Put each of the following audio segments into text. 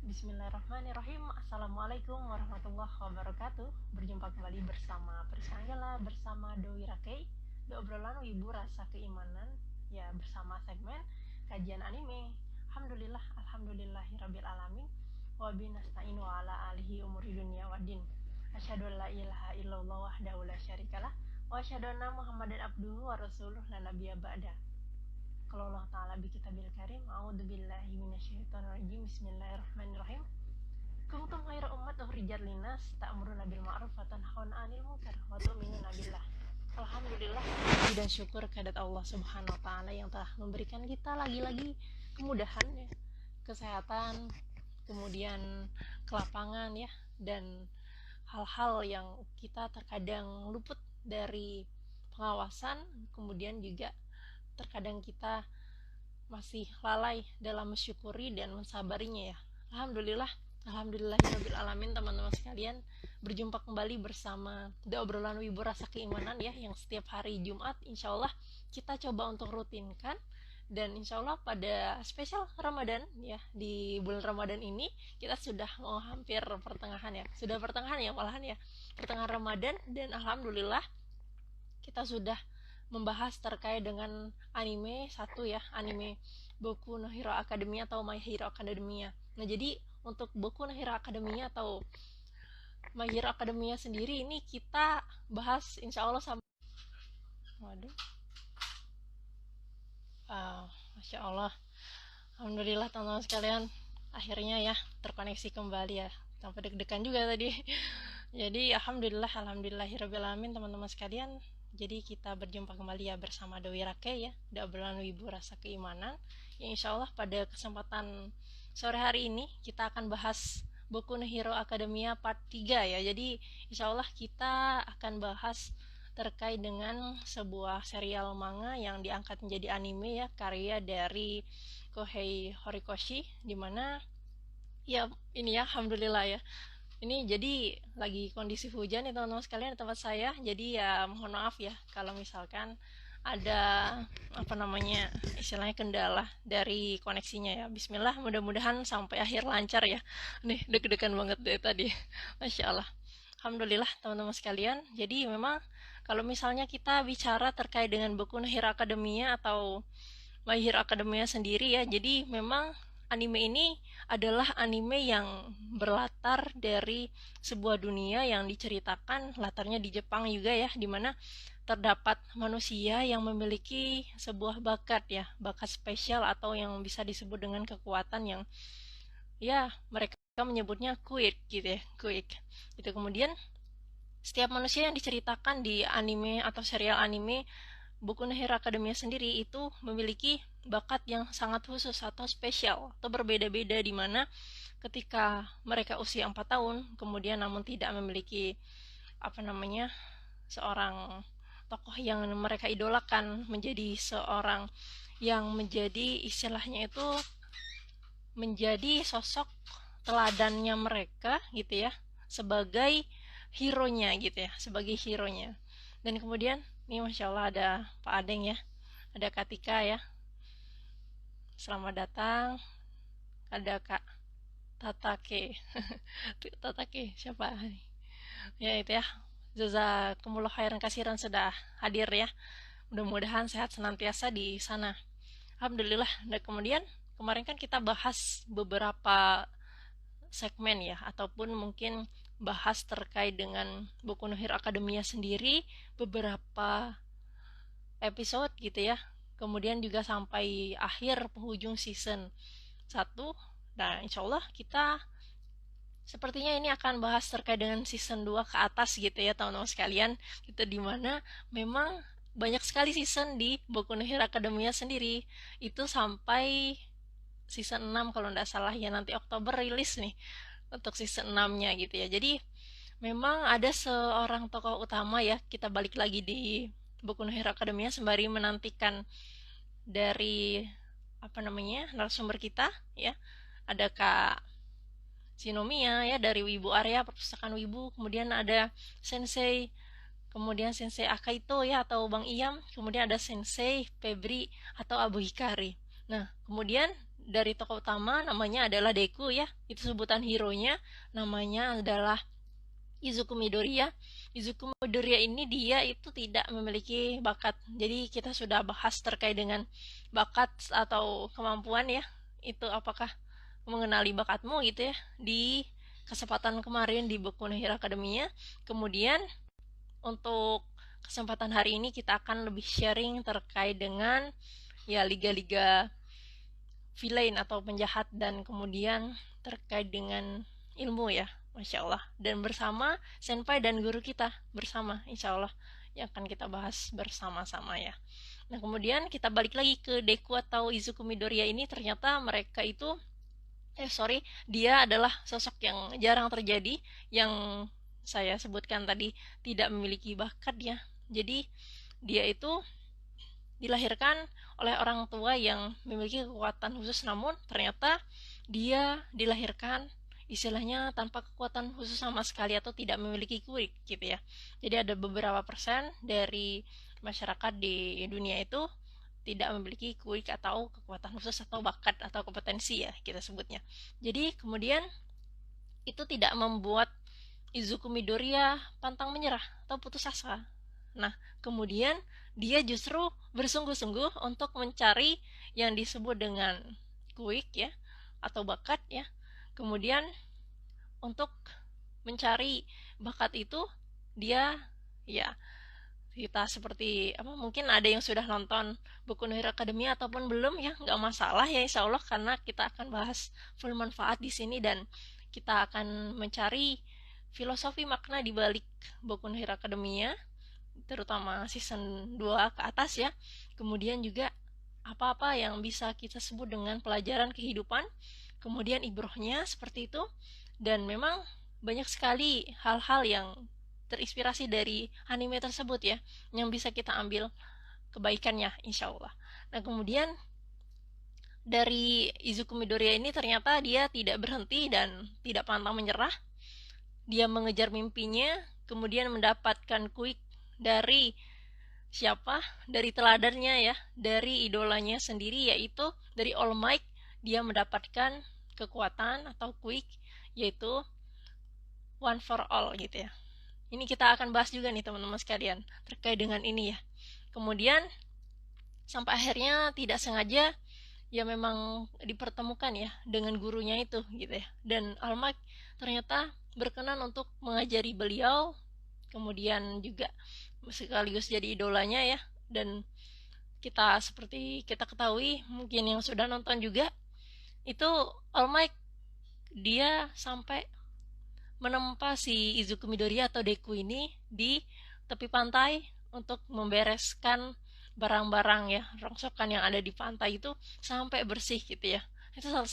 Bismillahirrahmanirrahim. Assalamualaikum warahmatullahi wabarakatuh. Berjumpa kembali bersama Prisanggala bersama Doi Rakei di obrolan Wibu Rasa Keimanan, ya, bersama segmen kajian anime. Alhamdulillahirabbil alamin. Wa binasta'inu ala alihi umuri dunya waddin. Asyhadu an la ilaha illallah wahdahu la syarikalah wa asyhadu anna Muhammadan abduhu wa rasuluh la nabiyya ba'da. Kalau Allah Ta'ala bi kitabil karim, a'udzubillahi minasyaitonir rajim. Bismillahirrahmanirrahim. Kuntum khairu ummat ukhrijat linnas ta'muruna bil ma'ruf wa tanhauna 'anil munkar wa tu'minuna billah. Alhamdulillah, puji dan syukur kehadirat Allah Subhanahu wa taala yang telah memberikan kita lagi-lagi kemudahan, ya, kesehatan, kemudian kelapangan, ya, dan hal-hal yang kita terkadang luput dari pengawasan, kemudian juga terkadang kita masih lalai dalam mensyukuri dan mensabarinya, ya. Alhamdulillahirabbil alamin, teman-teman sekalian, berjumpa kembali bersama The Obrolan Wibu Rasa Keimanan, ya, yang setiap hari Jumat insyaallah kita coba untuk rutinkan. Dan insyaallah pada spesial Ramadan, ya, di bulan Ramadan ini kita sudah hampir pertengahan, ya, malahan, ya, pertengahan Ramadan. Dan alhamdulillah kita sudah membahas terkait dengan anime satu, ya, anime Boku no Hero Academia atau My Hero Academia. Nah, jadi untuk Boku no Hero Academia atau My Hero Academia sendiri ini kita bahas insya Allah sampai Masya Allah, alhamdulillah teman-teman sekalian, akhirnya, ya, terkoneksi kembali, ya, sampai deg-degan juga tadi. Jadi alhamdulillahirabbil alamin, teman-teman sekalian. Jadi kita berjumpa kembali, ya, bersama Doi Rakei, ya, di obrolan Wibu Rasa Keimanan. Ya, insya Allah pada kesempatan sore hari ini kita akan bahas Boku no Hero Academia part 3, ya. Jadi insya Allah kita akan bahas terkait dengan sebuah serial manga yang diangkat menjadi anime, ya, karya dari Kohei Horikoshi, dimana, ya, ini, ya, alhamdulillah, ya, ini jadi lagi kondisi hujan, ya, teman-teman sekalian, di tempat saya. Jadi ya mohon maaf, ya, kalau misalkan ada istilahnya kendala dari koneksinya, ya. Bismillah, mudah-mudahan sampai akhir lancar, ya. Nih deg-degan banget deh tadi. Masya Allah. Alhamdulillah, teman-teman sekalian. Jadi memang kalau misalnya kita bicara terkait dengan Boku no Hero Academia atau My Hero Academia sendiri, ya, jadi memang anime ini adalah anime yang berlatar dari sebuah dunia yang diceritakan latarnya di Jepang juga, ya, dimana terdapat manusia yang memiliki sebuah bakat, ya, bakat spesial atau yang bisa disebut dengan kekuatan yang, ya, mereka menyebutnya quick, gitu, ya, quick. Itu kemudian setiap manusia yang diceritakan di anime atau serial anime Boku no Hero Academia sendiri itu memiliki bakat yang sangat khusus atau spesial atau berbeda-beda, di mana ketika mereka usia 4 tahun kemudian namun tidak memiliki seorang tokoh yang mereka idolakan, menjadi seorang yang menjadi istilahnya itu menjadi sosok teladannya mereka, gitu, ya, sebagai hero-nya, gitu, ya, sebagai hero-nya. Dan kemudian nih, Masya Allah, ada Pak Adeng, ya, ada Katika, ya, selamat datang. Ada Kak Tatake. Tatake siapa? Ya, itu, ya, jazakumullah khairan kasiran sudah hadir, ya. Mudah-mudahan sehat senantiasa di sana. Alhamdulillah. Dan kemudian kemarin kan kita bahas beberapa segmen, ya, ataupun mungkin bahas terkait dengan Boku no Hero Academia sendiri beberapa episode, gitu, ya. Kemudian juga sampai akhir penghujung season 1. Nah, insyaallah kita sepertinya ini akan bahas terkait dengan season 2 ke atas, gitu, ya, teman-teman sekalian. Itu dimana memang banyak sekali season di Boku no Hero Academia sendiri. Itu sampai season 6 kalau tidak salah, ya, nanti Oktober rilis nih untuk season 6-nya, gitu, ya. Jadi memang ada seorang tokoh utama, ya, kita balik lagi di Boku no Hero Academia sembari menantikan dari narasumber kita, ya. Ada Kak Shinomiya, ya, dari Wibu Area Perpustakaan Wibu. Kemudian ada Sensei, kemudian Sensei Akaito, ya, atau Bang Iyam. Kemudian ada Sensei Febri atau Abu Hikari. Nah, kemudian dari tokoh utama namanya adalah Deku ya, itu sebutan hero-nya namanya adalah Izuku Midoriya. Izuku Midoriya ini dia itu tidak memiliki bakat. Jadi kita sudah bahas terkait dengan bakat atau kemampuan ya. Itu apakah mengenali bakatmu gitu ya di kesempatan kemarin di Boku no Hero Academia. Kemudian untuk kesempatan hari ini kita akan lebih sharing terkait dengan ya liga-liga villain atau penjahat dan kemudian terkait dengan ilmu ya, Masya Allah. Dan bersama senpai dan guru kita bersama, Insya Allah yang akan kita bahas bersama-sama ya. Nah kemudian kita balik lagi ke Deku atau Izuku Midoriya ini, ternyata mereka itu dia adalah sosok yang jarang terjadi, yang saya sebutkan tadi tidak memiliki bakat ya. Jadi dia itu dilahirkan oleh orang tua yang memiliki kekuatan khusus, namun ternyata dia dilahirkan istilahnya tanpa kekuatan khusus sama sekali atau tidak memiliki kuik gitu ya. Jadi ada beberapa persen dari masyarakat di dunia itu tidak memiliki kuik atau kekuatan khusus atau bakat atau kompetensi ya kita sebutnya. Jadi kemudian itu tidak membuat Izuku Midoriya pantang menyerah atau putus asa. Nah, kemudian dia justru bersungguh-sungguh untuk mencari yang disebut dengan kuik ya atau bakat ya. Kemudian untuk mencari bakat itu dia ya kita seperti apa, mungkin ada yang sudah nonton Boku no Hero Academia ataupun belum ya, nggak masalah ya insya Allah, karena kita akan bahas full manfaat di sini dan kita akan mencari filosofi makna di balik Boku no Hero Academia, terutama season 2 ke atas ya. Kemudian juga apa-apa yang bisa kita sebut dengan pelajaran kehidupan, kemudian ibrohnya seperti itu. Dan memang banyak sekali hal-hal yang terinspirasi dari anime tersebut ya, yang bisa kita ambil kebaikannya insya Allah. Nah kemudian dari Izuku Midoriya ini ternyata dia tidak berhenti dan tidak pantang menyerah. Dia mengejar mimpinya, kemudian mendapatkan kuik dari siapa? Dari teladannya ya, dari idolanya sendiri yaitu dari All Might. Dia mendapatkan kekuatan atau kuik yaitu One for All gitu ya. Ini kita akan bahas juga nih teman-teman sekalian terkait dengan ini ya. Kemudian sampai akhirnya tidak sengaja ya memang dipertemukan ya dengan gurunya itu gitu ya. Dan All Might ternyata berkenan untuk mengajari beliau, kemudian juga sekaligus jadi idolanya ya. Dan kita seperti kita ketahui, mungkin yang sudah nonton juga, itu All Might dia sampai menempa si Izuku Midoriya atau Deku ini di tepi pantai untuk membereskan barang-barang ya, rongsokan yang ada di pantai itu sampai bersih gitu ya. Itu salah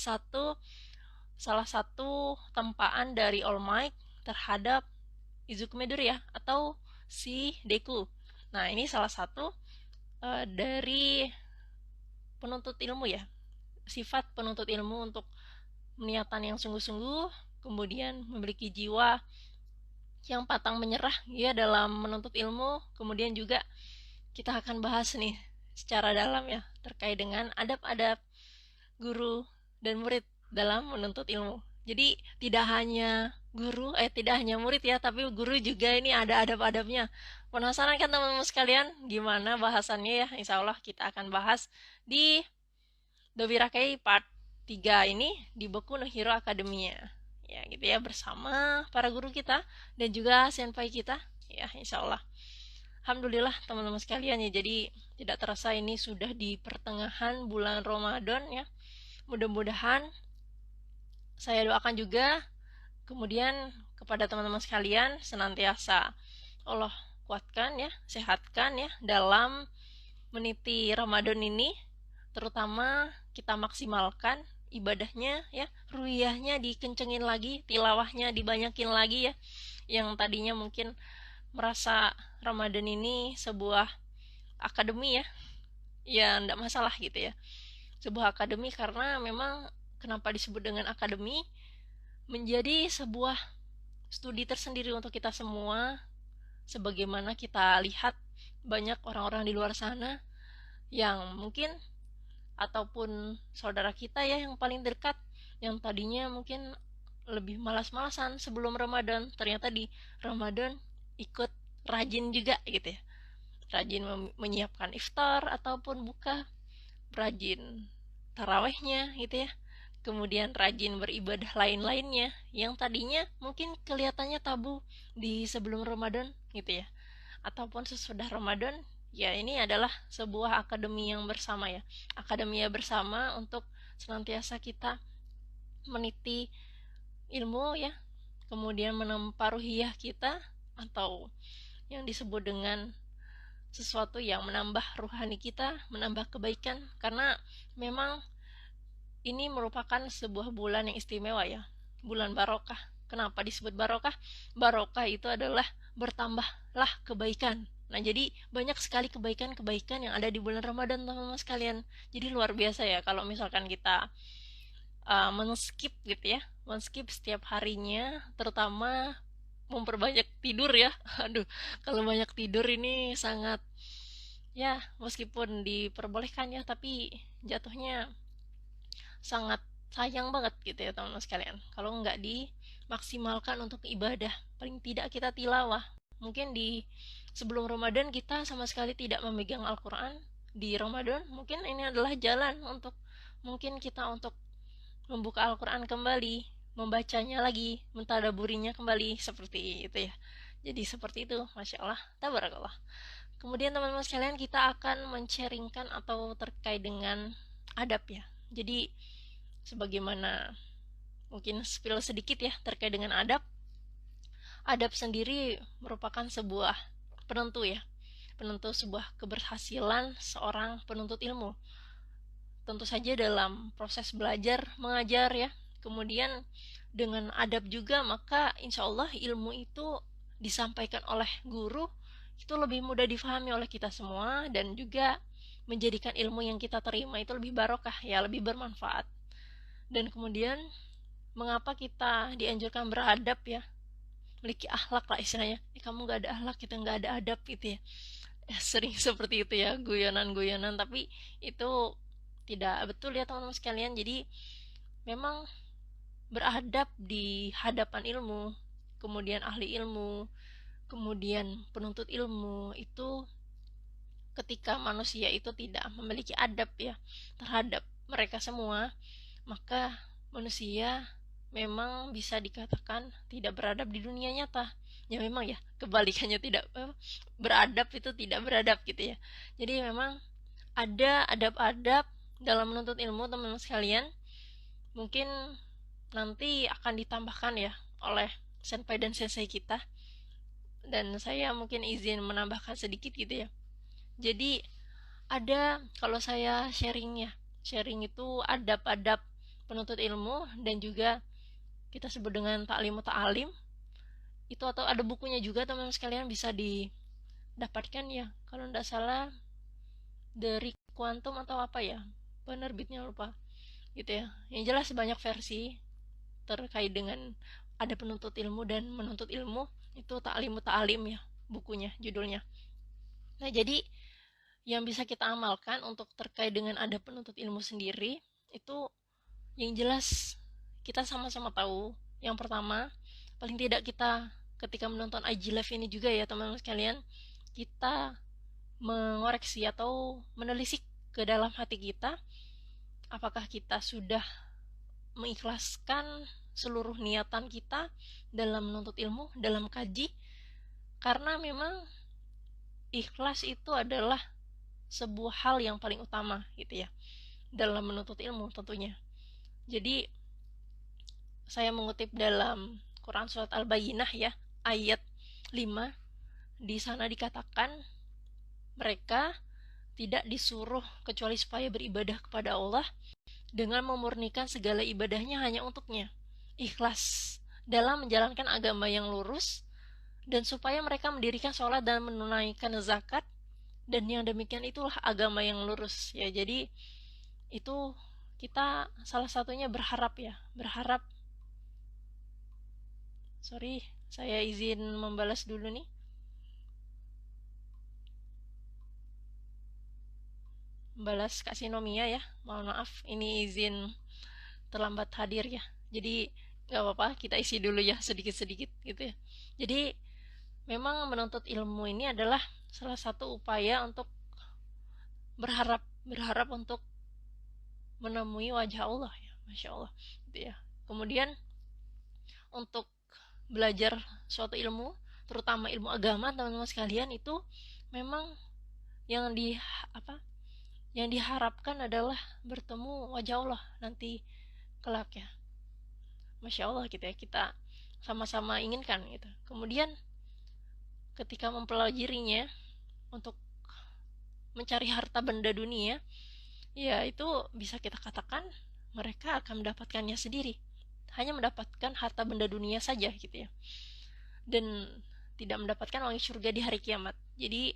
satu tempaan dari All Might terhadap Izuku Midoriya atau si Deku. Nah ini salah satu dari penuntut ilmu ya, sifat penuntut ilmu untuk niatan yang sungguh-sungguh, kemudian memiliki jiwa yang pantang menyerah ya dalam menuntut ilmu. Kemudian juga kita akan bahas nih secara dalam ya terkait dengan adab-adab guru dan murid dalam menuntut ilmu. Jadi tidak hanya tidak hanya murid ya, tapi guru juga ini ada adab-adabnya. Penasaran kan teman-teman sekalian gimana bahasannya ya? Insya Allah kita akan bahas di Dobirakai part 3 ini di Boku no Hero Academia. Ya gitu ya, bersama para guru kita dan juga senpai kita ya insya Allah. Alhamdulillah teman-teman sekalian ya, jadi tidak terasa ini sudah di pertengahan bulan Ramadan ya. Mudah-mudahan saya doakan juga kemudian kepada teman-teman sekalian senantiasa Allah kuatkan ya, sehatkan ya dalam meniti Ramadan ini, terutama kita maksimalkan ibadahnya ya, ruiyahnya dikencengin lagi, tilawahnya dibanyakin lagi ya. Yang tadinya mungkin merasa Ramadan ini sebuah akademi ya enggak masalah gitu ya. Sebuah akademi karena memang kenapa disebut dengan akademi, menjadi sebuah studi tersendiri untuk kita semua. Sebagaimana kita lihat banyak orang-orang di luar sana yang mungkin ataupun saudara kita ya yang paling dekat, yang tadinya mungkin lebih malas-malasan sebelum Ramadan, ternyata di Ramadan ikut rajin juga gitu ya, rajin menyiapkan iftar ataupun buka, rajin tarawehnya gitu ya, kemudian rajin beribadah lain-lainnya yang tadinya mungkin kelihatannya tabu di sebelum Ramadan gitu ya, ataupun sesudah Ramadan. Ya ini adalah sebuah akademi yang bersama ya, akademia bersama untuk senantiasa kita meniti ilmu ya, kemudian menempa ruhiyah kita, atau yang disebut dengan sesuatu yang menambah ruhani kita, menambah kebaikan, karena memang ini merupakan sebuah bulan yang istimewa ya, bulan barokah. Kenapa disebut barokah? Barokah itu adalah bertambahlah kebaikan. Nah, jadi banyak sekali kebaikan-kebaikan yang ada di bulan Ramadan, teman-teman sekalian. Jadi luar biasa ya kalau misalkan kita men-skip gitu ya, men-skip setiap harinya, terutama memperbanyak tidur ya. Aduh, kalau banyak tidur ini sangat, ya meskipun diperbolehkan ya, tapi jatuhnya sangat sayang banget gitu ya teman-teman sekalian kalau nggak dimaksimalkan untuk ibadah. Paling tidak kita tilawah. Mungkin di sebelum Ramadan kita sama sekali tidak memegang Al-Quran, di Ramadan mungkin ini adalah jalan untuk mungkin kita untuk membuka Al-Quran kembali, membacanya lagi, mentadaburinya kembali, seperti itu ya. Jadi seperti itu, Masya Allah, tabarakallah. Kemudian teman-teman sekalian, kita akan men-sharingkan atau terkait dengan adab ya. Jadi sebagaimana mungkin spill sedikit ya terkait dengan adab. Adab sendiri merupakan sebuah penentu ya, penentu sebuah keberhasilan seorang penuntut ilmu. Tentu saja dalam proses belajar mengajar ya, kemudian dengan adab juga, maka insya Allah ilmu itu disampaikan oleh guru itu lebih mudah difahami oleh kita semua, dan juga menjadikan ilmu yang kita terima itu lebih barokah ya, lebih bermanfaat. Dan kemudian mengapa kita dianjurkan beradab ya, memiliki akhlak lah istilahnya. Kamu gak ada akhlak, kita gak ada adab gitu ya. Sering seperti itu ya, guyonan-guyonan, tapi itu tidak betul ya teman-teman sekalian. Jadi memang beradab di hadapan ilmu, kemudian ahli ilmu, kemudian penuntut ilmu, itu ketika manusia itu tidak memiliki adab ya terhadap mereka semua, maka manusia memang bisa dikatakan tidak beradab di dunia nyata. Ya memang ya, kebalikannya tidak beradab itu tidak beradab gitu ya. Jadi memang ada adab-adab dalam menuntut ilmu teman-teman sekalian. Mungkin nanti akan ditambahkan ya oleh senpai dan sensei kita, dan saya mungkin izin menambahkan sedikit gitu ya. Jadi ada, kalau saya sharing ya, sharing itu adab-adab penuntut ilmu, dan juga kita sebut dengan ta'limu ta'alim itu, atau ada bukunya juga teman-teman sekalian, bisa didapatkan ya kalau tidak salah dari Quantum atau apa ya penerbitnya, lupa gitu ya. Yang jelas banyak versi terkait dengan ada penuntut ilmu dan menuntut ilmu, itu ta'limu ta'alim ya bukunya, judulnya. Nah, jadi yang bisa kita amalkan untuk terkait dengan ada penuntut ilmu sendiri itu, yang jelas kita sama-sama tahu. Yang pertama, paling tidak kita ketika menonton IG Live ini juga ya teman-teman sekalian, kita mengoreksi atau menelisik ke dalam hati kita, apakah kita sudah mengikhlaskan seluruh niatan kita dalam menuntut ilmu, dalam kaji. Karena memang ikhlas itu adalah sebuah hal yang paling utama gitu ya dalam menuntut ilmu tentunya. Jadi saya mengutip dalam Quran surat Al-Bayyinah ya, ayat 5. Di sana dikatakan mereka tidak disuruh kecuali supaya beribadah kepada Allah dengan memurnikan segala ibadahnya hanya untuknya, ikhlas dalam menjalankan agama yang lurus, dan supaya mereka mendirikan sholat dan menunaikan zakat, dan yang demikian itulah agama yang lurus ya. Jadi itu kita salah satunya berharap ya, berharap. Sorry, saya izin membalas dulu nih. balas Kak Sinomia ya. Mohon maaf, ini izin terlambat hadir ya. Jadi nggak apa-apa, kita isi dulu ya sedikit-sedikit gitu ya. Jadi memang menuntut ilmu ini adalah salah satu upaya untuk berharap untuk menemui wajah Allah ya, Masya Allah gitu ya. Kemudian untuk belajar suatu ilmu, terutama ilmu agama teman-teman sekalian, itu memang yang di apa yang diharapkan adalah bertemu wajah Allah nanti kelak ya. Masya Allah gitu ya, kita sama-sama inginkan gitu. Kemudian ketika mempelajarinya untuk mencari harta benda dunia, ya itu bisa kita katakan mereka akan mendapatkannya sendiri, hanya mendapatkan harta benda dunia saja gitu ya, dan tidak mendapatkan wangi surga di hari kiamat. Jadi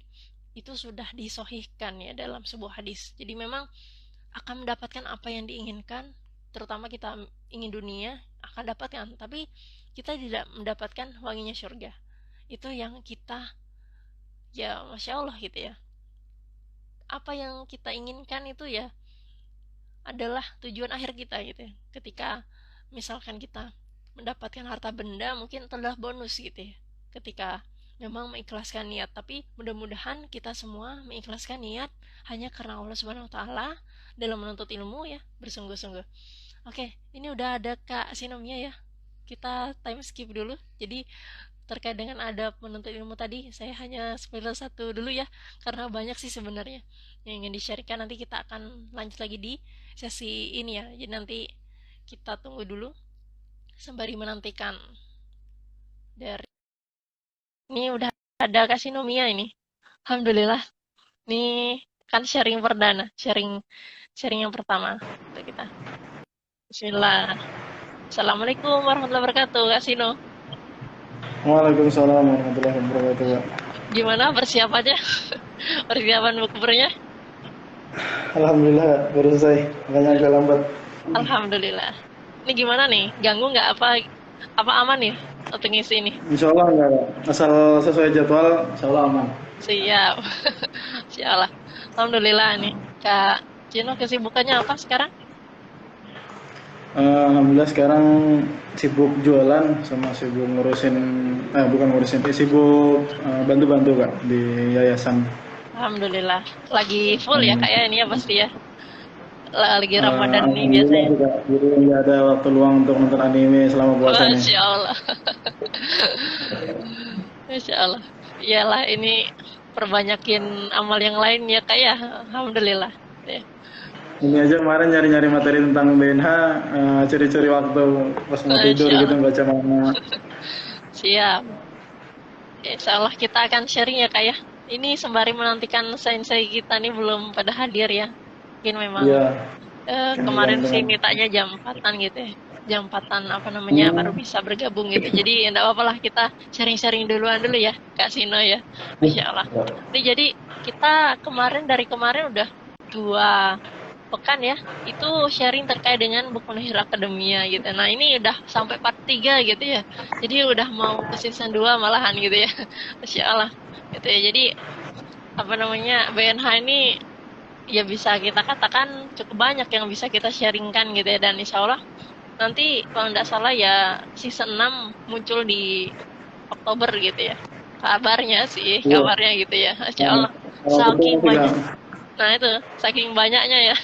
itu sudah disohihkan ya dalam sebuah hadis. Jadi memang akan mendapatkan apa yang diinginkan, terutama kita ingin dunia akan dapatkan, tapi kita tidak mendapatkan wanginya surga. Itu yang kita, ya Masya Allah gitu ya, apa yang kita inginkan itu ya adalah tujuan akhir kita gitu ya. Ketika misalkan kita mendapatkan harta benda, mungkin adalah bonus gitu ya, ketika memang mengikhlaskan niat. Tapi mudah-mudahan kita semua mengikhlaskan niat hanya karena Allah Subhanahu wa taala dalam menuntut ilmu ya, bersungguh-sungguh. Oke, ini udah ada Kak Sinomia ya. Kita time skip dulu. Jadi terkait dengan adab menuntut ilmu tadi, saya hanya spoiler satu dulu ya, karena banyak sih sebenarnya yang ingin di-sharekan. Nanti kita akan lanjut lagi di sesi ini ya. Jadi nanti kita tunggu dulu sembari menantikan dari ini udah ada Kak Sinomia ini. Alhamdulillah. Ini kan sharing perdana, sharing sharing yang pertama untuk kita. Bismillah. Assalamualaikum warahmatullahi wabarakatuh, Kak Sino. Waalaikumsalam warahmatullahi wabarakatuh, Pak. Gimana persiapannya? Persiapan bukbernya? Alhamdulillah baru selesai, makanya agak lambat. Alhamdulillah. Ini gimana nih? Ganggu nggak apa aman nih untuk ngisi ini? Insya Allah enggak, Pak. Asal sesuai jadwal, insya Allah aman. Siap. Sialah. Alhamdulillah nih. Kak Cino kesibukannya apa sekarang? Alhamdulillah sekarang sibuk jualan sama sibuk ngurusin, bukan ngurusin, sibuk bantu-bantu Kak di yayasan. Alhamdulillah. Lagi full ya Kak ya ini ya pasti ya. Lagi Ramadan nih Alhamdulillah biasanya. juga, jadi nggak ada waktu luang untuk nonton anime selama puasa nih. Masya Allah. Masya Allah. Iyalah ini perbanyakin amal yang lain ya Kak ya. Alhamdulillah. Ya. Ini aja kemarin nyari-nyari materi tentang BNH, curi-curi waktu pas mau tidur Masya gitu Allah. baca manga. Siap. Insya Allah kita akan sharing ya Kak ya. Ini sembari menantikan sensei kita nih belum pada hadir ya. Mungkin memang Iya, kemarin sih dengan mintanya jam 4-an gitu ya. Jam 4-an apa namanya baru bisa bergabung gitu. Jadi enggak apa-apa lah kita sharing-sharing duluan dulu ya Kak Sino ya. Masya Allah. Ini jadi kita dari kemarin udah 2 pekan ya. Itu sharing terkait dengan buku Nihil Akademia gitu. Nah ini udah sampai part 3 gitu ya. Jadi udah mau ke season 2 malahan gitu ya. Masya Allah. Gitu ya. Jadi apa namanya BNH ini ya bisa kita katakan cukup banyak yang bisa kita sharingkan gitu ya, dan insya Allah nanti kalau tidak salah ya season 6 muncul di Oktober gitu ya kabarnya sih, iya, kabarnya gitu ya. Insya Allah kalau betul saking nanti banyak, Kak, nah itu saking banyaknya ya.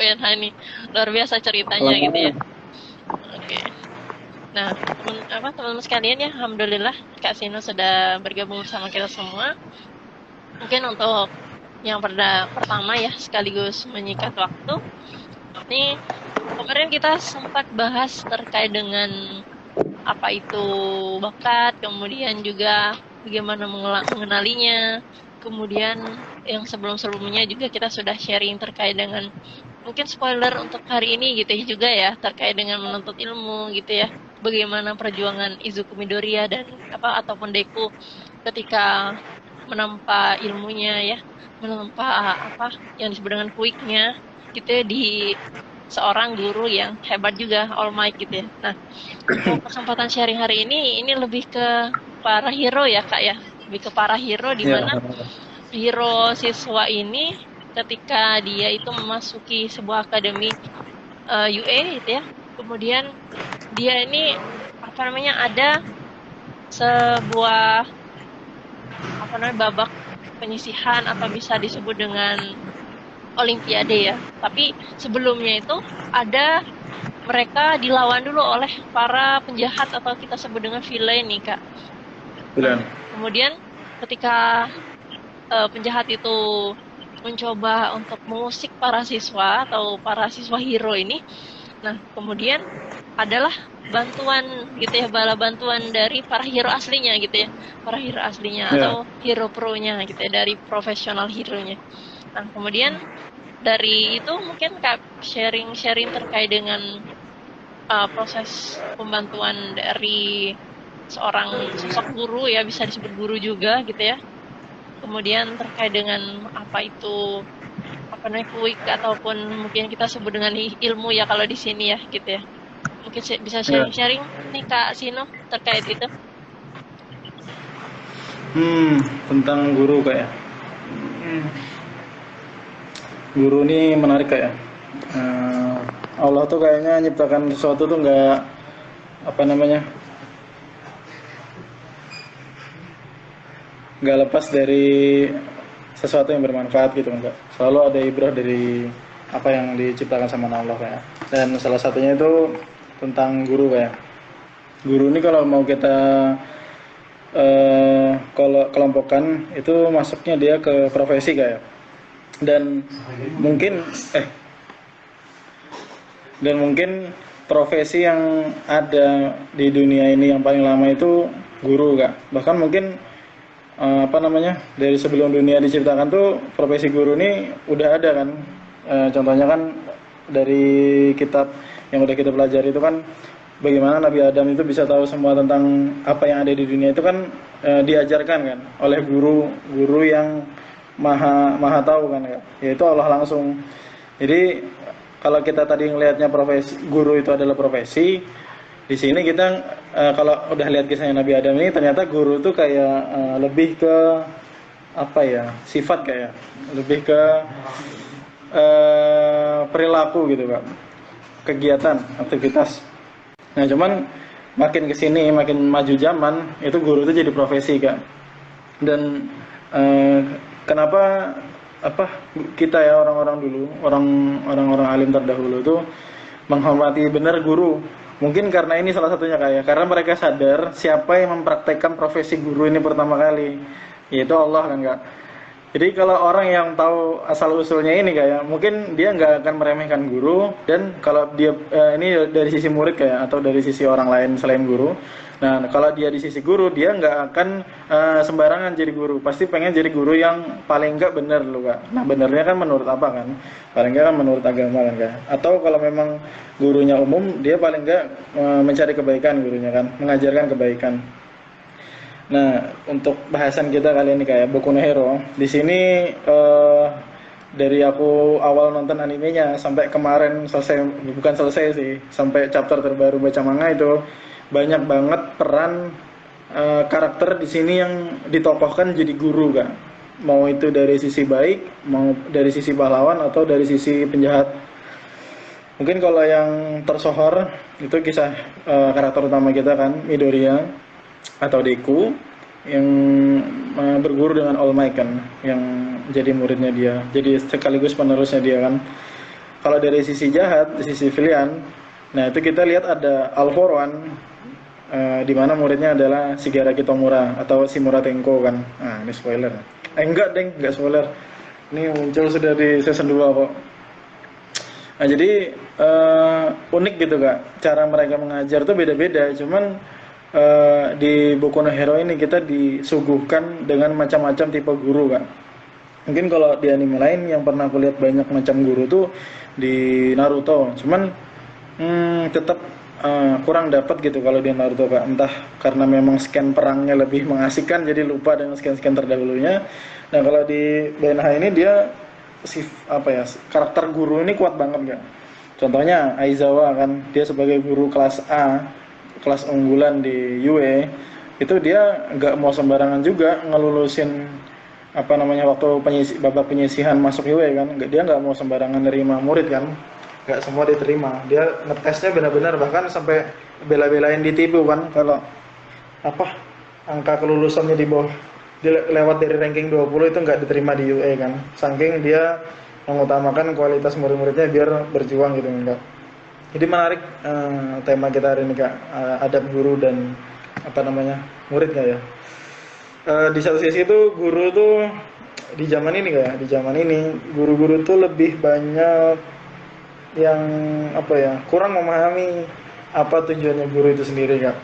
WNH ini luar biasa ceritanya gitu ya. alamatnya. Oke, nah teman-teman sekalian ya, Alhamdulillah Kak Sino sudah bergabung bersama kita semua. Mungkin untuk yang pertama ya, sekaligus menyikat waktu. Ini kemarin kita sempat bahas terkait dengan apa itu bakat, kemudian juga bagaimana mengenalinya. Kemudian yang sebelum-sebelumnya juga kita sudah sharing terkait dengan mungkin spoiler untuk hari ini gitu ya juga ya, terkait dengan menuntut ilmu gitu ya. Bagaimana perjuangan Izuku Midoriya dan ataupun Deku ketika menempa ilmunya ya, menempa yang disebut dengan kuiknya gitu ya, di seorang guru yang hebat juga, All Might gitu ya. Nah, untuk kesempatan sharing hari ini lebih ke para hero ya Kak ya, lebih ke para hero, di Iya, mana hero siswa ini ketika dia itu memasuki sebuah akademi UA gitu ya. Kemudian dia ini ada sebuah babak penyisihan atau bisa disebut dengan olimpiade ya. Tapi sebelumnya itu ada mereka dilawan dulu oleh para penjahat atau kita sebut dengan villain nih Kak. Bulan. Kemudian ketika penjahat itu mencoba untuk mengusik para siswa atau para siswa hero ini, nah kemudian adalah bantuan gitu ya, bala bantuan dari para hero aslinya gitu ya, para hero aslinya atau hero pro-nya gitu ya, dari profesional hero-nya. Nah kemudian dari itu mungkin Kak sharing terkait dengan proses pembantuan dari seorang sosok guru ya, bisa disebut guru juga gitu ya. Kemudian terkait dengan kuik ataupun mungkin kita sebut dengan ilmu ya kalau di sini ya gitu ya. Mungkin bisa sharing-sharing nih Kak Sino terkait itu. Tentang guru kayak. Guru ini menarik kayak. Allah tuh kayaknya nyiptakan sesuatu tuh nggak nggak lepas dari sesuatu yang bermanfaat gitu enggak. Selalu ada ibrah dari apa yang diciptakan sama Allah kayak. Dan salah satunya itu tentang guru kayak. Guru ini kalau mau kita kalau kelompokkan itu masuknya dia ke profesi kayak. Dan mungkin profesi yang ada di dunia ini yang paling lama itu guru kak. Bahkan mungkin dari sebelum dunia diciptakan tuh profesi guru ini udah ada kan. Contohnya kan dari kitab yang udah kita pelajari itu kan bagaimana Nabi Adam itu bisa tahu semua tentang apa yang ada di dunia itu kan diajarkan kan oleh guru yang maha tahu kan ya, yaitu Allah langsung. Jadi kalau kita tadi ngelihatnya profesi guru itu adalah profesi, di sini kita kalau udah lihat kisahnya Nabi Adam ini ternyata guru tuh kayak lebih ke sifat kayak lebih ke perilaku gitu Kak, kegiatan, aktivitas. Nah cuman makin kesini makin maju zaman itu guru itu jadi profesi Kak. Dan kenapa kita ya orang-orang dulu, orang-orang alim terdahulu tuh menghormati benar guru. Mungkin karena ini salah satunya kayak karena mereka sadar siapa yang mempraktekkan profesi guru ini pertama kali, yaitu Allah kan Kak. Jadi kalau orang yang tahu asal usulnya ini kayak mungkin dia nggak akan meremehkan guru, dan kalau dia ini dari sisi murid kayak atau dari sisi orang lain selain guru. Nah kalau dia di sisi guru dia nggak akan sembarangan jadi guru, pasti pengen jadi guru yang paling nggak benar loh Kak. Nah benernya kan menurut apa kan? Paling nggak kan menurut agama kan Kak. Atau kalau memang gurunya umum dia paling nggak mencari kebaikan gurunya kan, mengajarkan kebaikan. Nah, untuk bahasan kita kali ini kayak Boku no Hero. Di sini dari aku awal nonton animenya sampai kemarin bukan selesai sih, sampai chapter terbaru baca manga itu banyak banget peran karakter di sini yang ditokohkan jadi guru kan. Mau itu dari sisi baik, mau dari sisi pahlawan atau dari sisi penjahat. Mungkin kalau yang tersohor itu kisah karakter utama kita kan, Midoriya atau Deku yang berguru dengan All Might kan, yang jadi muridnya dia, jadi sekaligus penerusnya dia kan. Kalau dari sisi jahat, di sisi villain, nah itu kita lihat ada All-For-One di mana muridnya adalah Shigaraki Tomura atau Shimura Tenko kan. Nah ini spoiler. Enggak spoiler. Ini muncul sudah di season 2 kok. Nah jadi unik gitu Kak, cara mereka mengajar tuh beda-beda. Cuman di Boku no Hero ini kita disuguhkan dengan macam-macam tipe guru Kak. Mungkin kalau di anime lain yang pernah aku lihat banyak macam guru tuh di Naruto. Cuman tetap kurang dapat gitu kalau di Naruto Kak. Entah karena memang scan perangnya lebih mengasihkan jadi lupa dengan scan-scan terdahulunya. Nah kalau di BNH ini dia karakter guru ini kuat banget Kak. Contohnya Aizawa kan, dia sebagai guru kelas A, kelas unggulan di UE, itu dia nggak mau sembarangan juga ngelulusin apa namanya waktu babak penyisihan masuk IW kan, dia nggak mau sembarangan nerima murid kan, nggak semua diterima, dia ngetesnya benar-benar, bahkan sampai bela-belain ditipu kan kalau apa angka kelulusannya di bawah lewat dari ranking 20 itu nggak diterima di UE kan, saking dia mengutamakan kualitas murid-muridnya biar berjuang gitu enggak. Jadi menarik tema kita hari ini Kak, adab guru dan apa namanya murid nggak ya. Di satu sisi itu guru tuh di zaman ini Kak, di zaman ini guru-guru tuh lebih banyak yang apa ya, kurang memahami apa tujuannya guru itu sendiri Kak.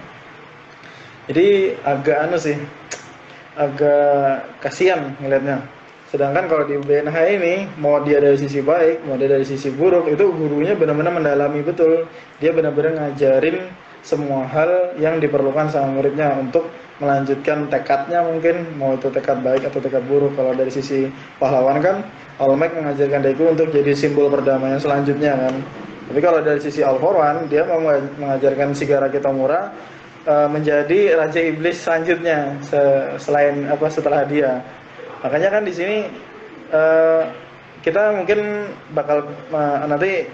Jadi agak sih, agak kasihan ngelihatnya. Sedangkan kalau di BNH ini, mau dia dari sisi baik, mau dia dari sisi buruk, itu gurunya benar-benar mendalami betul. Dia benar-benar ngajarin semua hal yang diperlukan sama muridnya untuk melanjutkan tekadnya, mungkin mau itu tekad baik atau tekad buruk. Kalau dari sisi pahlawan kan, All-Might mengajarkan Deku untuk jadi simbol perdamaian selanjutnya kan. Tapi kalau dari sisi All-For-One, dia mau mengajarkan Shigaraki Tomura menjadi raja iblis selanjutnya selain apa setelah dia. Makanya kan di sini kita mungkin bakal nanti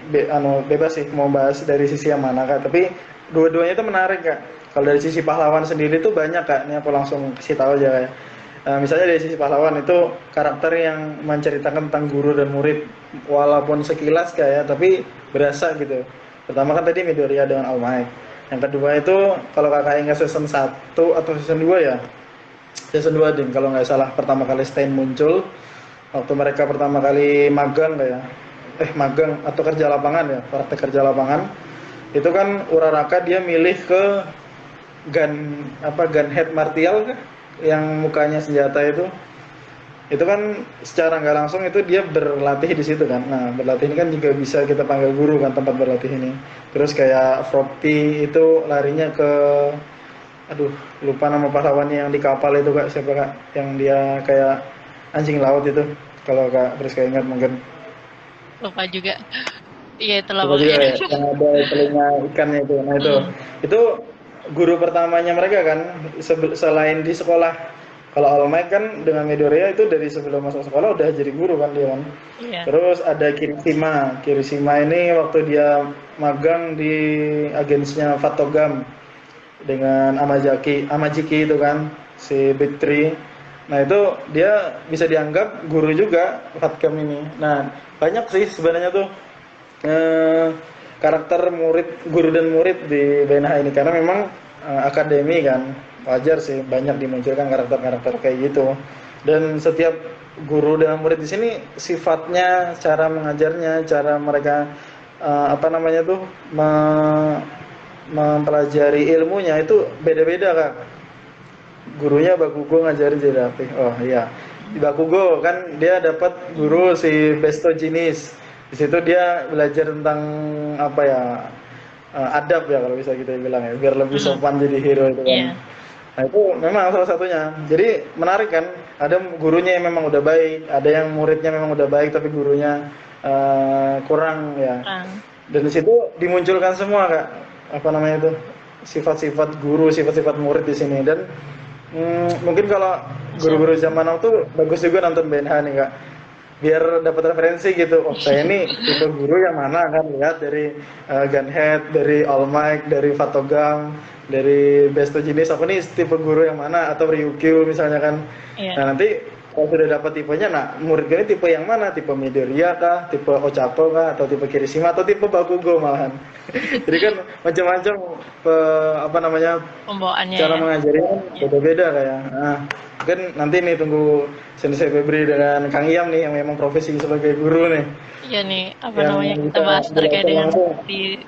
bebas sih mau bahas dari sisi yang mana Kak, tapi dua-duanya itu menarik Kak. Kalau dari sisi pahlawan sendiri itu banyak Kak, ini aku langsung kasih tahu aja Kak. Misalnya dari sisi pahlawan itu karakter yang menceritakan tentang guru dan murid, walaupun sekilas kayak tapi berasa gitu. Pertama kan tadi Midoriya dengan All Might. Yang kedua itu kalau kakak ingat season 1 atau season 2 ya, season 2 ding kalau nggak salah, pertama kali Stein muncul waktu mereka pertama kali magang ya, magang atau kerja lapangan ya, praktek kerja lapangan. Itu kan Uraraka dia milih ke gunhead martial yang mukanya senjata itu kan secara nggak langsung itu dia berlatih di situ kan. Nah berlatih ini kan juga bisa kita panggil guru kan, tempat berlatih ini. Terus kayak Froppy itu larinya ke, aduh lupa nama pahlawannya yang di kapal itu Kak, siapa Kak, yang dia kayak anjing laut itu, kalau Kak terus kayak ingat mungkin. Lupa juga. Iya itu Lupa lama juga ya. ya, yang ada telinga ikannya itu. Nah itu guru pertamanya mereka kan, selain di sekolah. Kalau All Might kan dengan Midoriya itu dari sebelum masuk sekolah udah jadi guru kan dia kan. Iya. Terus ada Kirishima ini waktu dia magang di agensinya Fatogam dengan Amajiki itu kan, si Big Three. Nah itu dia bisa dianggap guru juga Fatgam ini. Nah banyak sih sebenarnya tuh karakter guru dan murid di BNH ini, karena memang akademi kan, wajar sih banyak dimunculkan karakter-karakter kayak gitu. Dan setiap guru dan murid di sini sifatnya, cara mengajarnya, cara mereka mempelajari ilmunya itu beda-beda Kak. Gurunya Bakugo ngajarin jadi apa? Oh iya, di Bakugo kan dia dapat guru si Besto Jinis. Di situ dia belajar tentang apa ya, adab ya kalau bisa kita bilang ya, biar lebih sopan jadi hero itu kan. Iya. Nah itu memang salah satunya. Jadi menarik kan, ada gurunya yang memang udah baik, ada yang muridnya memang udah baik tapi gurunya kurang ya. Dan di situ dimunculkan semua Kak, apa namanya itu, sifat-sifat guru, sifat-sifat murid di sini. Dan mungkin kalau guru-guru zaman now tuh bagus juga nonton BNH nih Kak, biar dapat referensi gitu. Oh saya ini tipe guru yang mana kan, lihat dari Gunhead, dari All Might, dari Fatogam, dari Besto Jinis, aku nih tipe guru yang mana, atau Ryukyu misalnya kan. Iya. Nah nanti kalau sudah dapat tipenya, nah murid gue ini tipe yang mana, tipe Midoriya kah, tipe Ochapo kah, atau tipe Kirishima, atau tipe Bakugo malahan. Jadi kan macam-macam Pembawaannya cara ya. mengajarinya beda-beda kayak. Nah, kan nanti nih tunggu Sensei Febri dengan Kang Iyam nih yang memang profesi sebagai guru nih. Iya nih, Yang kita bisa bahas terkait belajar dengan langsung. di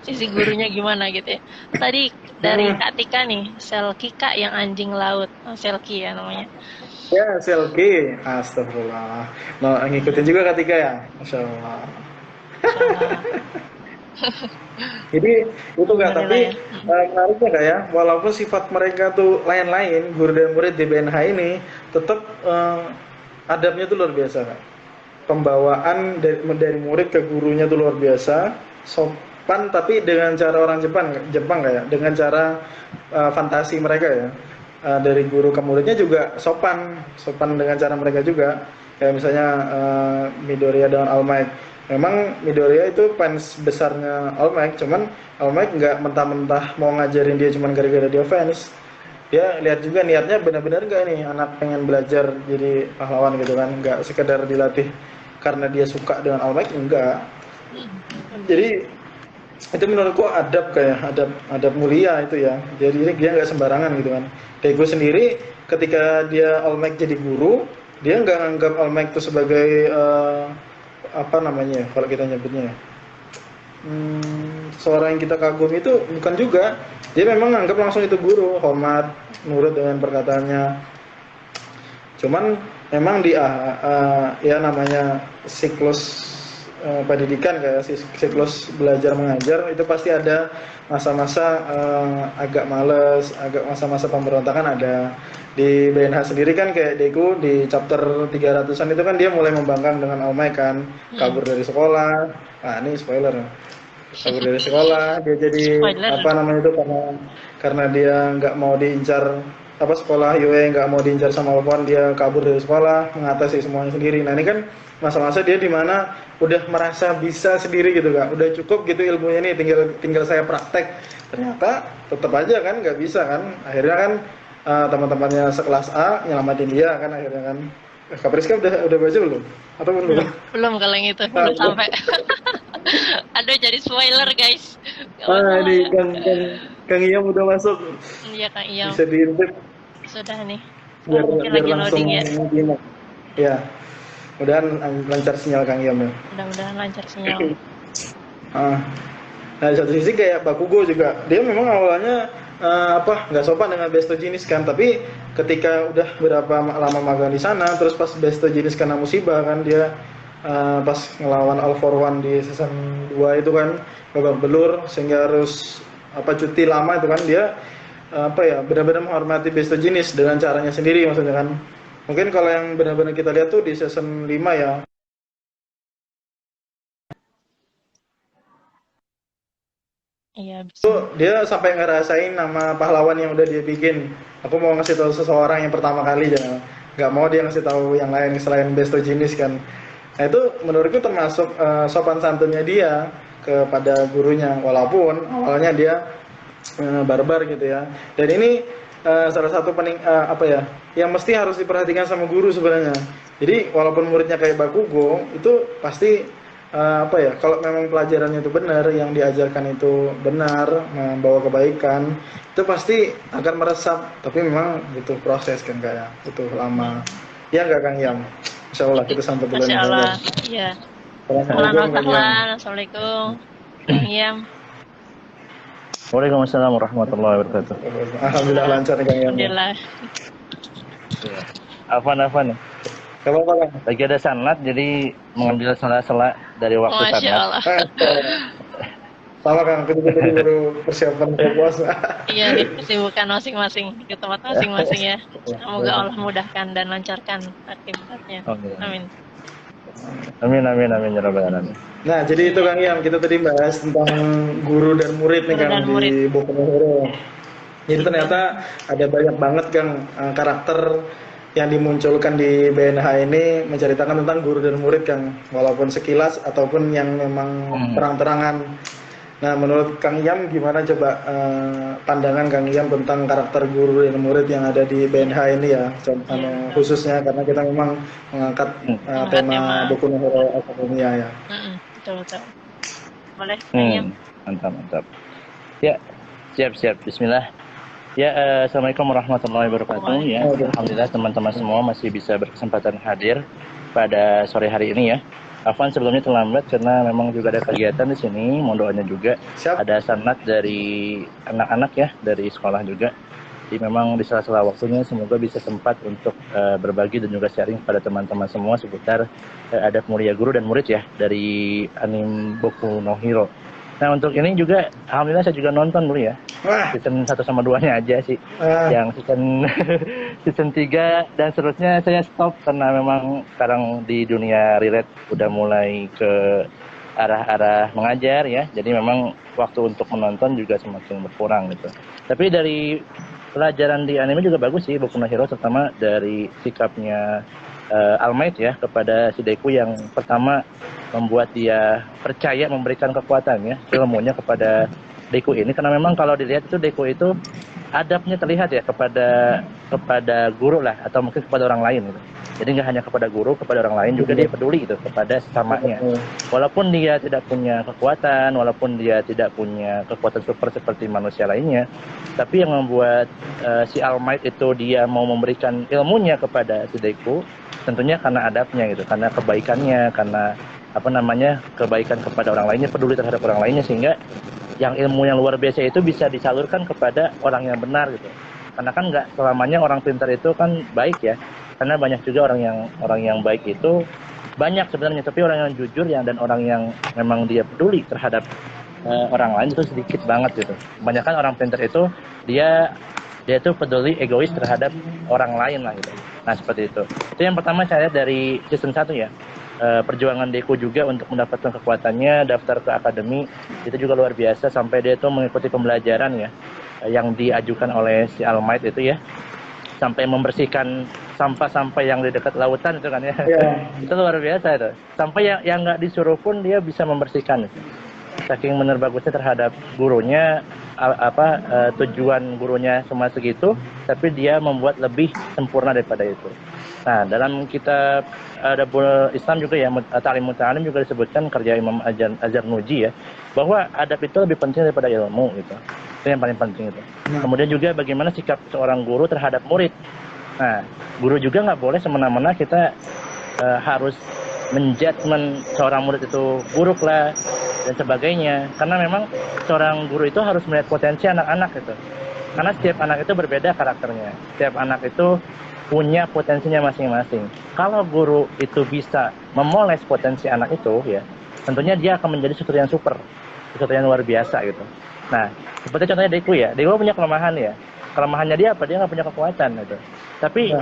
sisi gurunya gimana gitu ya. Tadi dari Kak Tika nih, Selki Kak yang anjing laut. Selki ya namanya. Ya, Selki. Astagfirullah. Nah, ngikutin juga ketika ya. Masya Allah. Jadi itu Kak, tapi menariknya Kak ya, walaupun sifat mereka tuh lain-lain, guru dan murid di BNH ini, tetap adabnya tuh luar biasa Kak. Pembawaan dari murid ke gurunya tuh luar biasa, sopan tapi dengan cara orang Jepang kayak, dengan cara fantasi mereka ya. dari guru ke muridnya juga sopan dengan cara mereka juga. Kayak misalnya Midoriya dengan All Might. Memang Midoriya itu fans besarnya All Might, cuman All Might nggak mentah-mentah mau ngajarin dia cuman gara-gara dia fans. Dia lihat juga niatnya benar-benar nggak nih anak pengen belajar jadi pahlawan gitu kan, nggak sekedar dilatih karena dia suka dengan All Might, enggak. Jadi itu menurutku adab mulia itu ya. Jadi dia nggak sembarangan gitu kan. Dego sendiri ketika dia All Might jadi guru, dia nggak nganggap All Might itu sebagai apa namanya ya, kalau kita nyebutnya seorang yang kita kagum, itu bukan juga. Dia memang nganggap langsung itu guru, hormat, nurut dengan perkataannya. Cuman memang di ya namanya siklus pendidikan, kayak siklus belajar mengajar, itu pasti ada masa-masa agak males, agak masa-masa pemberontakan ada. Di BNH sendiri kan kayak Deku di chapter 300-an itu kan dia mulai membangkang dengan All Might kan, kabur dari sekolah. Nah, ini spoiler. Kabur dari sekolah, dia jadi Spoiler. apa namanya itu karena dia nggak mau diincar sekolah Yue, nggak mau diincar sama Won, dia kabur dari sekolah, mengatasi semuanya sendiri. Nah, ini kan masa-masa dia dimana udah merasa bisa sendiri gitu kak, udah cukup gitu ilmunya nih, tinggal saya praktek. Ternyata tetap aja kan nggak bisa kan, akhirnya kan teman-temannya sekelas A nyelamatin dia kan akhirnya kan. Kak Priska udah baca belum? Atau belum? Belum kalau yang itu, belum sampai. Aduh, jadi spoiler guys. Ini Kang Iyam udah masuk. Iya Kang Iyam. Bisa diintip. Sudah nih. Biar Mungkin lagi langsung loading ya. Ya. Mudahan lancar sinyal Kang Iyam ya. Mudah-mudahan lancar sinyal. Nah, di satu sisi kayak Bakugo juga, dia memang awalnya nggak sopan dengan Besto Jinis kan, tapi ketika udah berapa lama magang di sana, terus pas Besto Jinis kena musibah kan, dia pas ngelawan All for One di season 2 itu kan babak belur sehingga harus cuti lama itu kan, dia benar-benar menghormati Besto Jinis dengan caranya sendiri maksudnya kan. Mungkin kalau yang benar-benar kita lihat tuh di season 5 ya. Iya, Itu dia sampai ngerasain nama pahlawan yang udah dia bikin. Aku mau ngasih tahu seseorang yang pertama kali, jangan nggak mau dia ngasih tahu yang lain selain Besto Jinis kan. Nah, itu menurutku termasuk sopan santunnya dia kepada gurunya, walaupun awalnya dia barbar gitu ya. Dan ini salah satu yang mesti harus diperhatikan sama guru sebenarnya. Jadi walaupun muridnya kayak Bakugo, itu pasti kalau memang pelajarannya itu benar, yang diajarkan itu benar, membawa kebaikan, itu pasti akan meresap. Tapi memang butuh proses kan, kayak butuh lama. Ya nggak Kang Yam? Insya Allah kita sampai bulan Masya Allah, iya. Assalamualaikum Kang Yam. Waalaikumsalam warahmatullahi wabarakatuh. Alhamdulillah lancar nih Kang Yam. Alhamdulillah. Afan. Gak apa-apa Kang. Lagi ada sanlat, jadi mengambil sela-sela dari waktu Masya sanlat. Allah. Sama Kang, kita tadi baru persiapan ke puasa. Iya nih, kesibukan masing-masing di tempat masing-masing ya. Semoga Allah mudahkan dan lancarkan aktivitasnya. Amin. Amin ya rabbal alamin. Nah, jadi itu Kang Yam, kita tadi bahas tentang guru dan murid nih Kang di Boku no Hero. Jadi ternyata ada banyak banget Kang karakter yang dimunculkan di BNH ini menceritakan tentang guru dan murid Kang, walaupun sekilas ataupun yang memang terang-terangan. Nah, menurut Kang Yam gimana coba pandangan Kang Yam tentang karakter guru dan murid yang ada di BNH ini ya, khususnya karena kita memang mengangkat tema Boku no Hero Academia ya. Betul. Boleh Kang Yam? Mantap. Ya, siap. Bismillah. Ya, assalamualaikum warahmatullahi wabarakatuh. Ya, alhamdulillah teman-teman semua masih bisa berkesempatan hadir pada sore hari ini ya. Afwan sebelumnya terlambat karena memang juga ada kegiatan di sini. Mohon doanya juga. Siap. Ada sanat dari anak-anak ya, dari sekolah juga. Jadi memang di sela-sela waktunya semoga bisa sempat untuk berbagi dan juga sharing kepada teman-teman semua seputar adab mulia guru dan murid ya dari anime Boku no Hero. Nah, untuk ini juga alhamdulillah saya juga nonton dulu ya. Season 1 sama 2-nya aja sih. Yang season 3 dan seterusnya saya stop karena memang sekarang di dunia relate udah mulai ke arah-arah mengajar ya. Jadi memang waktu untuk menonton juga semakin berkurang gitu. Tapi dari pelajaran di anime juga bagus sih, Boku no Hero, terutama dari sikapnya All Might ya kepada si Deku yang pertama membuat dia percaya memberikan kekuatannya, ilmunya kepada Deku ini, karena memang kalau dilihat itu Deku itu adabnya terlihat ya kepada guru lah, atau mungkin kepada orang lain gitu. Jadi nggak hanya kepada guru, kepada orang lain juga dia peduli gitu kepada sesamanya. Walaupun dia tidak punya kekuatan, walaupun dia tidak punya kekuatan super seperti manusia lainnya, tapi yang membuat si All Might itu dia mau memberikan ilmunya kepada si Deku, tentunya karena adabnya gitu, karena kebaikannya, karena kebaikan kepada orang lainnya, peduli terhadap orang lainnya, sehingga yang ilmu yang luar biasa itu bisa disalurkan kepada orang yang benar gitu. Karena kan nggak selamanya orang pintar itu kan baik ya, karena banyak juga orang yang baik itu banyak sebenarnya, tapi orang yang jujur dan orang yang memang dia peduli terhadap orang lain itu sedikit banget gitu. Kebanyakan orang pintar itu dia tuh peduli, egois terhadap orang lain lah gitu. Nah seperti itu. Itu yang pertama saya lihat dari season 1 ya. Perjuangan Deku juga untuk mendapatkan kekuatannya, daftar ke akademi itu juga luar biasa, sampai dia tuh mengikuti pembelajaran ya yang diajukan oleh si All Might itu ya, sampai membersihkan sampah-sampah yang di dekat lautan itu kan ya. Itu luar biasa itu, sampai yang nggak disuruh pun dia bisa membersihkan itu. Saking benar bagusnya terhadap gurunya, tujuan gurunya cuma segitu, tapi dia membuat lebih sempurna daripada itu. Nah, dalam kitab Adabul Islam juga ya, Ta'lim Muta'alim juga disebutkan kerja Imam Az-Zarnuji ya, bahwa adab itu lebih penting daripada ilmu gitu. Itu yang paling penting itu. Kemudian juga bagaimana sikap seorang guru terhadap murid. Nah, guru juga nggak boleh semena-mena kita harus menjudgment seorang murid itu buruk lah dan sebagainya, karena memang seorang guru itu harus melihat potensi anak-anak gitu, karena setiap anak itu berbeda karakternya, setiap anak itu punya potensinya masing-masing. Kalau guru itu bisa memoles potensi anak itu ya, tentunya dia akan menjadi sesuatu yang super, sesuatu yang luar biasa gitu. Nah seperti contohnya Deku ya, Deku punya kelemahan ya, kelemahannya dia apa, dia nggak punya kekuatan gitu, tapi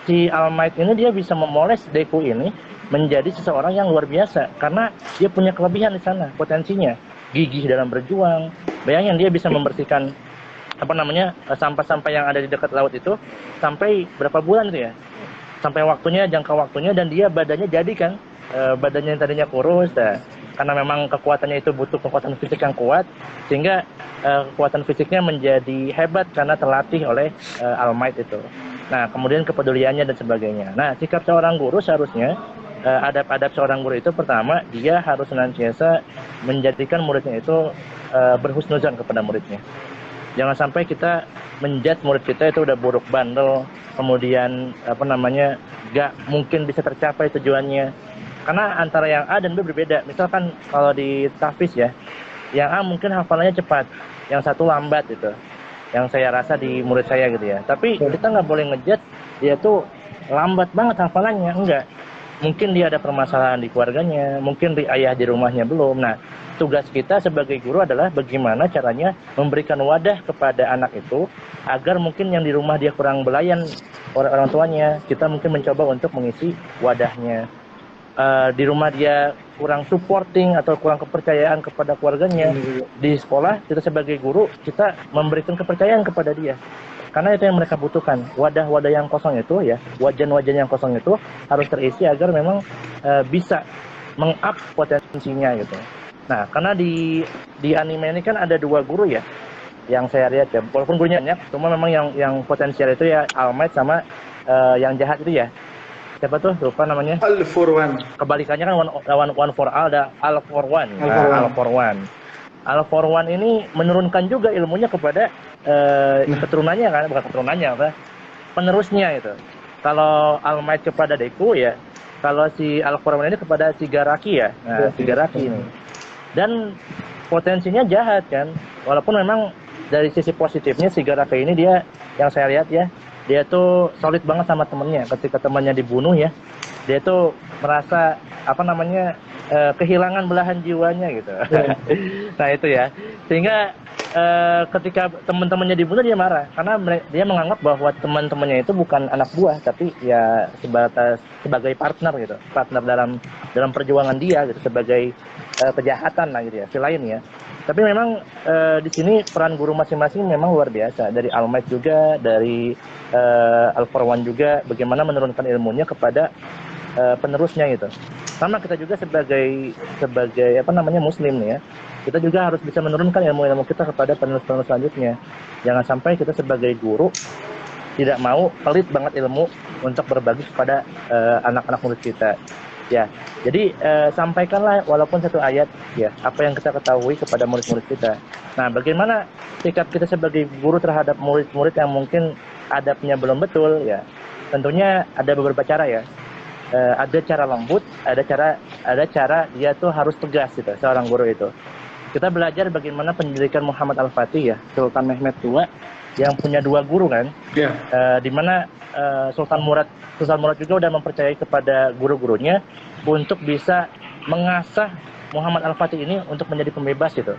si All Might ini dia bisa memoles Deku ini menjadi seseorang yang luar biasa, karena dia punya kelebihan di sana, potensinya gigih dalam berjuang. Bayangin dia bisa membersihkan sampah-sampah yang ada di dekat laut itu sampai berapa bulan itu ya, sampai jangka waktunya, dan dia badannya jadi kan, badannya yang tadinya kurus karena memang kekuatannya itu butuh kekuatan fisik yang kuat, sehingga kekuatan fisiknya menjadi hebat karena terlatih oleh All Might itu. Nah kemudian kepeduliannya dan sebagainya. Nah sikap seorang guru seharusnya, adab-adab seorang guru itu pertama, dia harus senantiasa menjadikan muridnya itu berhusnuzon kepada muridnya. Jangan sampai kita menjudge murid kita itu udah buruk bandel, kemudian gak mungkin bisa tercapai tujuannya. Karena antara yang A dan B berbeda. Misalkan kalau di tahfiz ya, yang A mungkin hafalannya cepat, yang satu lambat gitu. Yang saya rasa di murid saya gitu ya. Tapi kita nggak boleh ngejudge dia tuh lambat banget hafalannya, enggak. Mungkin dia ada permasalahan di keluarganya, mungkin ayah di rumahnya belum. Nah, tugas kita sebagai guru adalah bagaimana caranya memberikan wadah kepada anak itu, agar mungkin yang di rumah dia kurang belayan orang tuanya, kita mungkin mencoba untuk mengisi wadahnya. Di rumah dia kurang supporting atau kurang kepercayaan kepada keluarganya, di sekolah kita sebagai guru, kita memberikan kepercayaan kepada dia. Karena itu yang mereka butuhkan, wadah-wadah yang kosong itu ya, wajan-wajan yang kosong itu harus terisi agar memang bisa meng-up potensinya gitu. Nah, karena di anime ini kan ada 2 guru ya, yang saya lihat ya, walaupun gurunya banyak, cuma memang yang potensial itu ya All Might sama yang jahat itu ya. Siapa tuh? Lupa namanya. All for One. Kebalikannya kan one for all, ada All for One. All for One. All for One ini menurunkan juga ilmunya kepada keturunannya kan, bukan keturunannya penerusnya itu. Kalau All Might kepada Deku ya, kalau si All for One ini kepada Shigaraki ya. Nah, Shigaraki ini. Dan potensinya jahat kan, walaupun memang dari sisi positifnya Shigaraki ini dia, yang saya lihat ya, dia tuh solid banget sama temennya. Ketika temannya dibunuh ya, dia tuh merasa kehilangan belahan jiwanya gitu. Nah itu ya, sehingga ketika teman-temannya dibunuh dia marah, karena dia menganggap bahwa teman-temannya itu bukan anak buah, tapi ya sebagai partner gitu, partner dalam perjuangan dia gitu, sebagai kejahatan lah gitu ya, si lain ya. Tapi memang di sini peran guru masing-masing memang luar biasa. Dari Al-Maid juga, dari Al-Qur'an juga, bagaimana menurunkan ilmunya kepada penerusnya gitu. Sama kita juga sebagai muslim nih ya. Kita juga harus bisa menurunkan ilmu-ilmu kita kepada penerus-penerus selanjutnya. Jangan sampai kita sebagai guru tidak mau pelit banget ilmu untuk berbagi kepada anak-anak murid kita. Ya, jadi sampaikanlah walaupun satu ayat ya apa yang kita ketahui kepada murid-murid kita. Nah, bagaimana sikap kita sebagai guru terhadap murid-murid yang mungkin adabnya belum betul ya? Tentunya ada beberapa cara ya. Ada cara lembut, ada cara dia tuh harus tegas gitu seorang guru itu. Kita belajar bagaimana pendidikan Muhammad Al-Fatih ya, Sultan Mehmed II yang punya 2 guru kan. Ya. Di mana Sultan Murad juga udah mempercayai kepada guru-gurunya untuk bisa mengasah Muhammad Al-Fatih ini untuk menjadi pembebas gitu.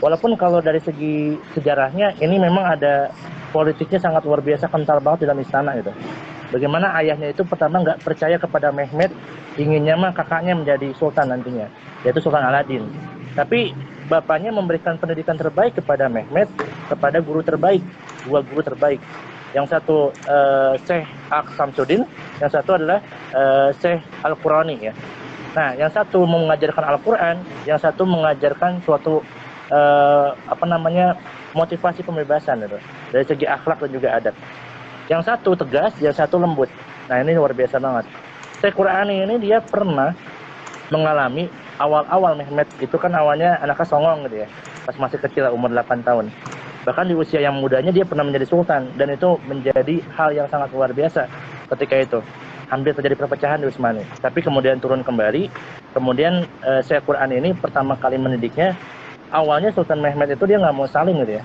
Walaupun kalau dari segi sejarahnya ini memang ada politiknya sangat luar biasa kental banget dalam istana gitu. Bagaimana ayahnya itu pertama nggak percaya kepada Mehmed, inginnya mah kakaknya menjadi sultan nantinya, yaitu Sultan Aladin. Tapi bapaknya memberikan pendidikan terbaik kepada Mehmed, kepada guru terbaik, 2 guru terbaik. Yang satu Syekh Samsudin, yang satu adalah Syekh Al-Qurani ya. Nah, yang satu mengajarkan Al-Quran, yang satu mengajarkan suatu motivasi pembebasan gitu, dari segi akhlak dan juga adab. Yang satu tegas, yang satu lembut. Nah, ini luar biasa banget. Syekh Qurani ini dia pernah mengalami awal-awal Mehmed itu kan awalnya anaknya songong gitu ya, pas masih kecil umur 8 tahun. Bahkan di usia yang mudanya dia pernah menjadi sultan, dan itu menjadi hal yang sangat luar biasa ketika itu. Hampir terjadi perpecahan di Utsmani, tapi kemudian turun kembali. Kemudian Syekh Qurani ini pertama kali mendidiknya, awalnya Sultan Mehmed itu dia nggak mau saling gitu ya.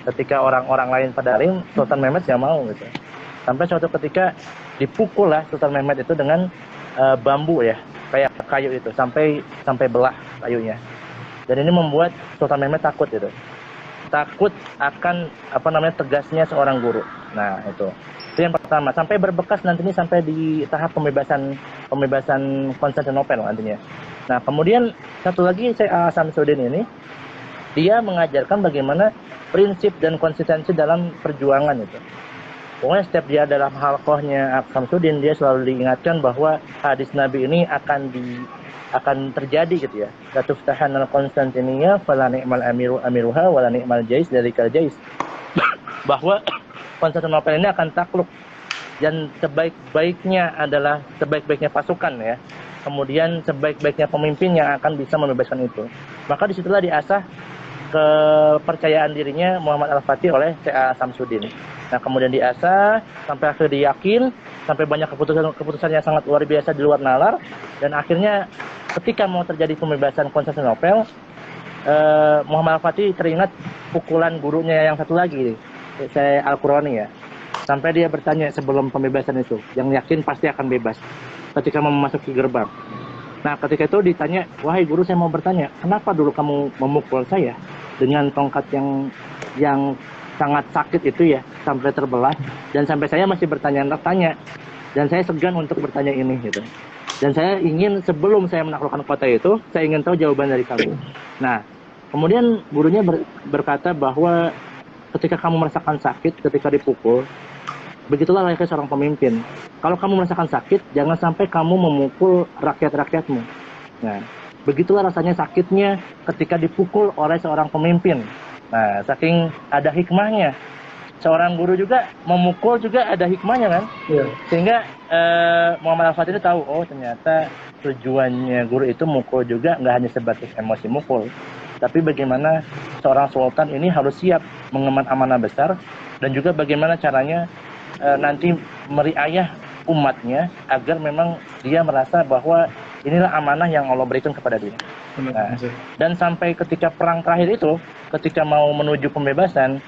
Ketika orang-orang lain pada saling, Sultan Mehmed nggak mau gitu. Sampai suatu ketika dipukul lah Sultan Mehmed itu dengan bambu ya, kayak kayu itu, sampai belah kayunya. Dan ini membuat Sultan Mehmed takut gitu. Takut akan tegasnya seorang guru. Nah, itu yang pertama, sampai berbekas nantinya sampai di tahap pembebasan Konstantinopel nantinya. Nah, kemudian satu lagi saya Samsudin ini dia mengajarkan bagaimana prinsip dan konsistensi dalam perjuangan itu. Pokoknya setiap dia dalam halqahnya Samsudin, dia selalu diingatkan bahwa hadis Nabi ini akan terjadi gitu ya. La tuftahanal Konstantinia fala ni'mal amiruha wala ni'mal jais dari jais. Bahwa Konstantinopel ini akan takluk, dan sebaik-baiknya adalah sebaik-baiknya pasukan ya. Kemudian sebaik-baiknya pemimpin yang akan bisa membebaskan itu. Maka disitulah diasah kepercayaan dirinya Muhammad Al-Fatih oleh Syekh Samsudin. Nah, kemudian diasah sampai akhirnya yakin, sampai banyak keputusan yang sangat luar biasa di luar nalar, dan akhirnya ketika mau terjadi pembebasan Konstantinopel, Muhammad Al-Fatih teringat pukulan gurunya yang satu lagi, Syekh Al-Qurani ya. Sampai dia bertanya sebelum pembebasan itu, yang yakin pasti akan bebas ketika memasuki gerbang. Nah, ketika itu ditanya, wahai guru, saya mau bertanya, kenapa dulu kamu memukul saya dengan tongkat yang sangat sakit itu ya, sampai terbelah, dan sampai saya masih bertanya-tanya, dan saya segan untuk bertanya ini gitu. Dan saya ingin sebelum saya menaklukkan kota itu, saya ingin tahu jawaban dari kamu. Nah, kemudian gurunya berkata bahwa ketika kamu merasakan sakit, ketika dipukul, begitulah layaknya seorang pemimpin. Kalau kamu merasakan sakit, jangan sampai kamu memukul rakyat-rakyatmu. Nah, begitulah rasanya sakitnya ketika dipukul oleh seorang pemimpin. Nah, saking ada hikmahnya. Seorang guru juga memukul juga ada hikmahnya kan? Iya. Sehingga Muhammad Al-Fatih itu tahu, oh ternyata tujuannya guru itu mukul juga nggak hanya sebatas emosi mukul, tapi bagaimana seorang sultan ini harus siap mengemban amanah besar, dan juga bagaimana caranya nanti meriayah umatnya agar memang dia merasa bahwa inilah amanah yang Allah berikan kepada dia. Nah, dan sampai ketika perang terakhir itu, ketika mau menuju pembebasan,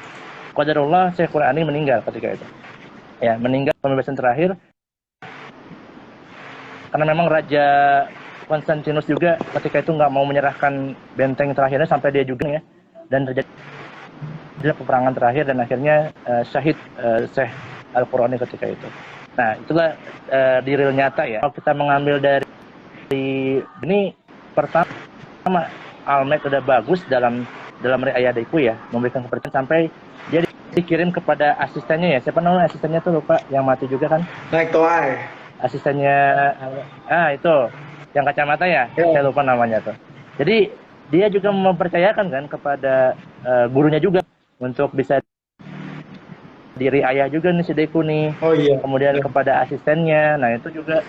qadarullah Syekh Qurani meninggal ketika itu. Ya, meninggal pembebasan terakhir. Karena memang Raja Konstantinus juga ketika itu nggak mau menyerahkan benteng terakhirnya sampai dia juga ya. Dan terjadi peperangan terakhir, dan akhirnya syahid Syekh Al-Qurani ketika itu. Nah, itulah di real nyata ya. Kalau kita mengambil dari ini, pertama Almet udah bagus dalam riaya Deku ya, memberikan kepercayaan sampai dia dikirim kepada asistennya ya. Siapa namanya asistennya tuh lupa, yang mati juga kan? Naik toai. Asistennya itu yang kacamata ya, Ya. saya lupa namanya tuh. Jadi dia juga mempercayakan kan kepada gurunya juga untuk bisa diri ayah juga nih si Deku nih. Oh iya. Kemudian kepada asistennya. Nah, itu juga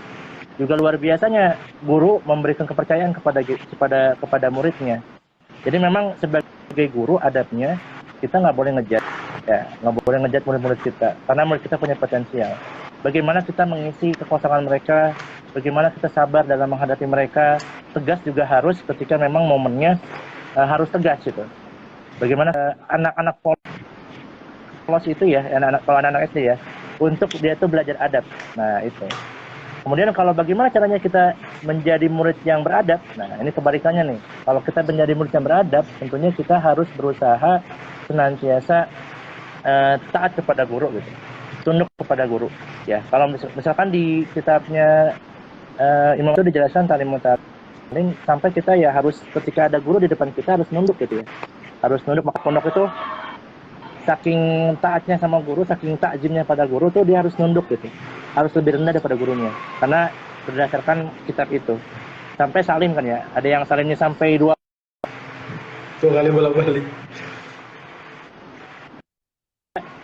luar biasanya guru memberikan kepercayaan kepada muridnya. Jadi memang sebagai guru adabnya kita nggak boleh ngejat ya, nggak boleh ngejat murid-murid kita karena murid kita punya potensial. Bagaimana kita mengisi kekosongan mereka, bagaimana kita sabar dalam menghadapi mereka, tegas juga harus ketika memang momennya harus tegas gitu. Bagaimana anak-anak polos itu ya, kalau anak-anak SD ya, untuk dia tuh belajar adab. Nah itu. Kemudian kalau bagaimana caranya kita menjadi murid yang beradab, nah ini kebalikannya nih. Kalau kita menjadi murid yang beradab, tentunya kita harus berusaha senantiasa taat kepada guru gitu, tunduk kepada guru. Ya, kalau misalkan di kitabnya Imam itu dijelaskan ta'limut ta'lim sampai kita ya harus ketika ada guru di depan kita harus nunduk gitu ya, harus nunduk. Maka pondok itu saking taatnya sama guru, saking takjimnya pada guru tuh dia harus nunduk gitu, harus lebih rendah daripada gurunya karena berdasarkan kitab itu. Sampai salim kan ya, ada yang salimnya sampai 2 kali bolak-balik.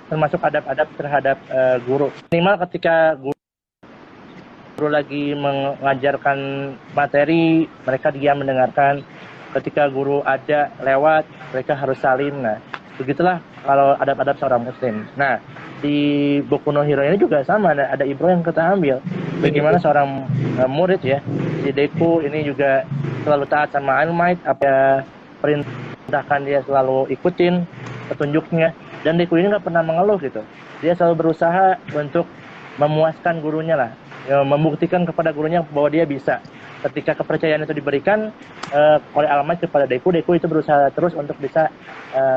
Termasuk adab-adab terhadap guru. Minimal ketika guru lagi mengajarkan materi, mereka diam mendengarkan. Ketika guru ada lewat, mereka harus salim. Nah, begitulah kalau adab-adab seorang muslim. Nah, di buku No Hero ini juga sama, ada ibro yang kita ambil. Bagaimana seorang murid ya, si Deku ini juga selalu taat sama All Might, apa perintahkan dia selalu ikutin petunjuknya. Dan Deku ini nggak pernah mengeluh gitu. Dia selalu berusaha untuk memuaskan gurunya lah, ya, membuktikan kepada gurunya bahwa dia bisa. Ketika kepercayaan itu diberikan oleh All Might kepada Deku itu berusaha terus untuk bisa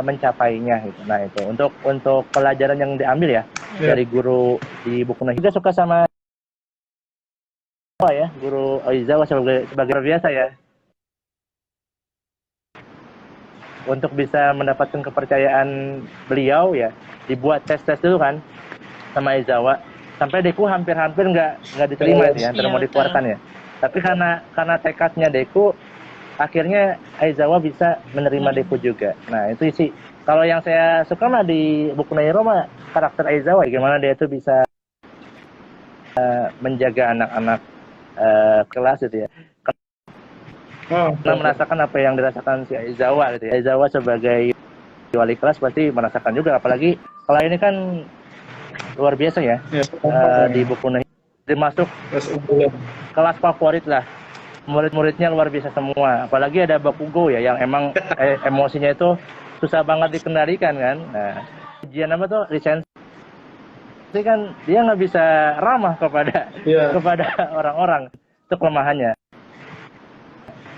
mencapainya gitu. Nah itu untuk pelajaran yang diambil ya dari guru di buku Nah. Juga suka sama ya guru Aizawa sebagai luar biasa ya. Untuk bisa mendapatkan kepercayaan beliau ya dibuat tes dulu kan sama Aizawa, sampai Deku hampir-hampir nggak diterima itu ya, mau dikeluarkan ya. Tapi karena tekadnya Deku, akhirnya Aizawa bisa menerima Deku juga. Nah itu sih kalau yang saya suka mah di buku Nairo mah karakter Aizawa, gimana dia tuh bisa menjaga anak-anak kelas itu ya. Karena merasakan apa yang dirasakan si Aizawa gitu ya. Aizawa sebagai wali kelas pasti merasakan juga, apalagi kalau ini kan luar biasa ya, di buku ini dimasuk kelas favorit lah, murid-muridnya luar biasa semua, apalagi ada Bakugo ya yang emang emosinya itu susah banget dikendalikan kan. Nah ujian apa tuh lisensi kan dia nggak bisa ramah kepada orang-orang, itu kelemahannya.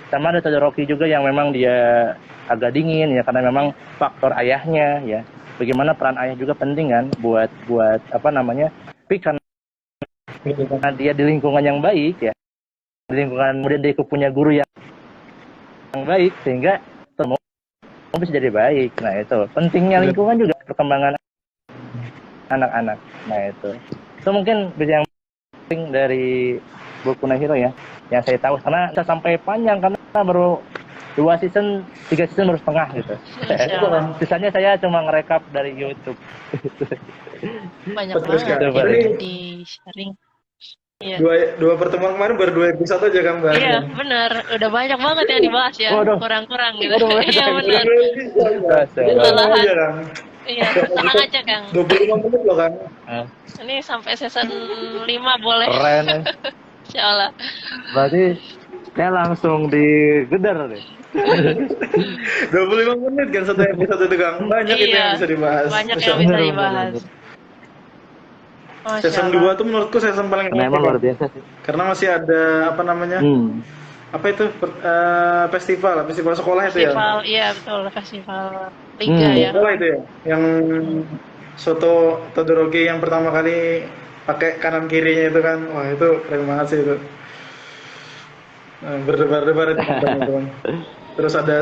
Sama ada Todoroki juga yang memang dia agak dingin ya karena memang faktor ayahnya ya. Bagaimana peran ayah juga penting kan buat apa namanya? Tapi karena dia di lingkungan yang baik ya. Di lingkungan kemudian dia punya guru yang baik sehingga semua bisa jadi baik. Nah, itu pentingnya lingkungan juga perkembangan anak-anak. Nah, itu mungkin bisa yang penting dari buku No Hero ya, yang saya tahu karena bisa sampai panjang karena baru 3 season baru setengah gitu. Sisanya saya cuma ngerekap dari YouTube. Banyak banget di sharing. Iya. Dua pertemuan kemarin baru 2 episode aja kan Mbak. Iya benar, udah banyak banget yang dibahas ya. Kurang-kurang gitu. Iya benar. Kesalahan. Iya, tenang aja Kang. 25 menit loh kan. Ini sampai season 5 boleh. Keren ya. Insyaallah. Berarti saya langsung digedar deh. 25 menit kan satu episode itu Kang. Banyak itu yang bisa dibahas. Banyak yang bisa dibahas. Season 2 tuh menurutku season paling memang luar biasa sih. Karena masih ada apa namanya? Apa itu festival sekolah itu ya? Festival, iya betul, festival liga ya. Sekolah itu ya, yang soto Todoroki yang pertama kali pakai kanan kirinya itu kan, wah itu keren banget sih itu. Berdebar-debar itu teman-teman. Terus ada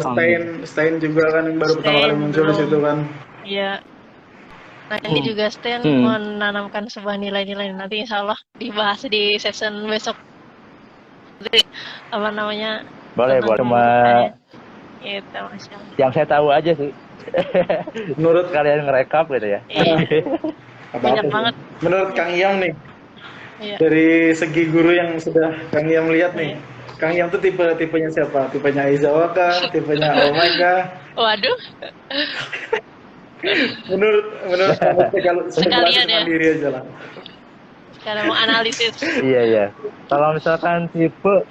Stein juga kan yang baru pertama kali Stein muncul di belum. situ kan. Iya. Nah, ini juga Stein menanamkan sebuah nilai-nilai, nanti insya Allah dibahas di session besok. Jadi, apa namanya, Boleh, tentang cuma pendidikannya. Gitu, Masya Allah. yang saya tahu aja sih. Menurut Kalian ngerekap gitu ya. Iya, banyak apa-apa banget. sih. Menurut Kang Iyam nih, Iya. dari segi guru yang sudah Kang Iyam lihat nih, Iya. Kang Iyam tuh tipenya siapa? Tipenya Aizawa kah? Tipenya Omai kah? Waduh, Menurut kamu kalau spekulasi sekalian ya, sendiri aja lah. sekarang mau analisis. Iya. Kalau misalkan tipe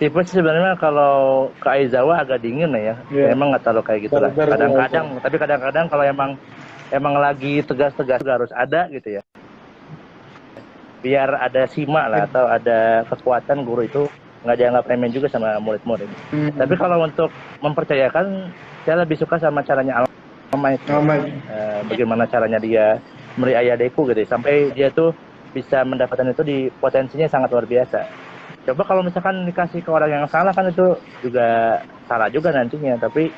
sih sebenarnya kalau ke Aizawa agak dingin ya. Iya. Emang nggak terlalu kayak gitu lah. Barbar Kadang-kadang, tapi kadang-kadang kalau emang lagi tegas-tegas harus ada gitu ya. Biar ada simak lah atau ada kekuatan guru itu nggak dianggap remeh juga sama murid-murid. Tapi kalau untuk mempercayakan, saya lebih suka sama caranya Almay. Bagaimana caranya dia memberi ayadeku gitu ya, sampai dia tuh bisa mendapatkan itu di potensinya sangat luar biasa. Coba kalau misalkan dikasih ke orang yang salah kan itu juga salah juga nantinya, tapi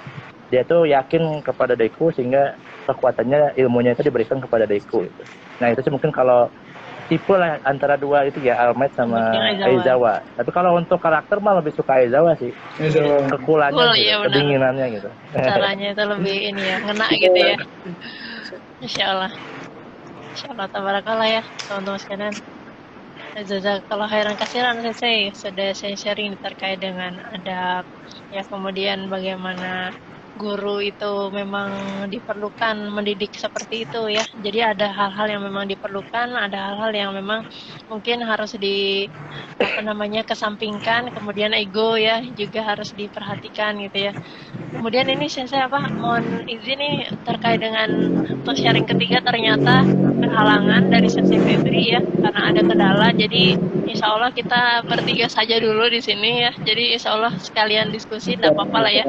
dia tuh yakin kepada Deku sehingga kekuatannya, ilmunya itu diberikan kepada Deku gitu. Nah itu sih mungkin kalau tipe lah antara dua itu ya, Almet sama Aizawa. Tapi kalau untuk karakter mah lebih suka Aizawa sih. Kekulannya Cool, gitu, iya benar. kedinginannya gitu. Caranya itu lebih ini ya, ngena gitu ya. Insya Allah. Insya Allah, tabarakallah ya teman-teman sekalian. Jazakallah khairan kasiran, saya sudah sharing terkait dengan adab ya, kemudian bagaimana guru itu memang diperlukan mendidik seperti itu ya. Jadi ada hal-hal yang memang diperlukan, ada hal-hal yang memang mungkin harus kesampingkan, kemudian ego ya juga harus diperhatikan gitu ya. Kemudian ini saya mohon izin nih terkait dengan untuk sharing ketiga, ternyata berhalangan dari sesi Febri ya karena ada kendala, jadi insya Allah kita bertiga saja dulu di sini ya. Jadi insya Allah sekalian diskusi, tidak apa-apa lah ya.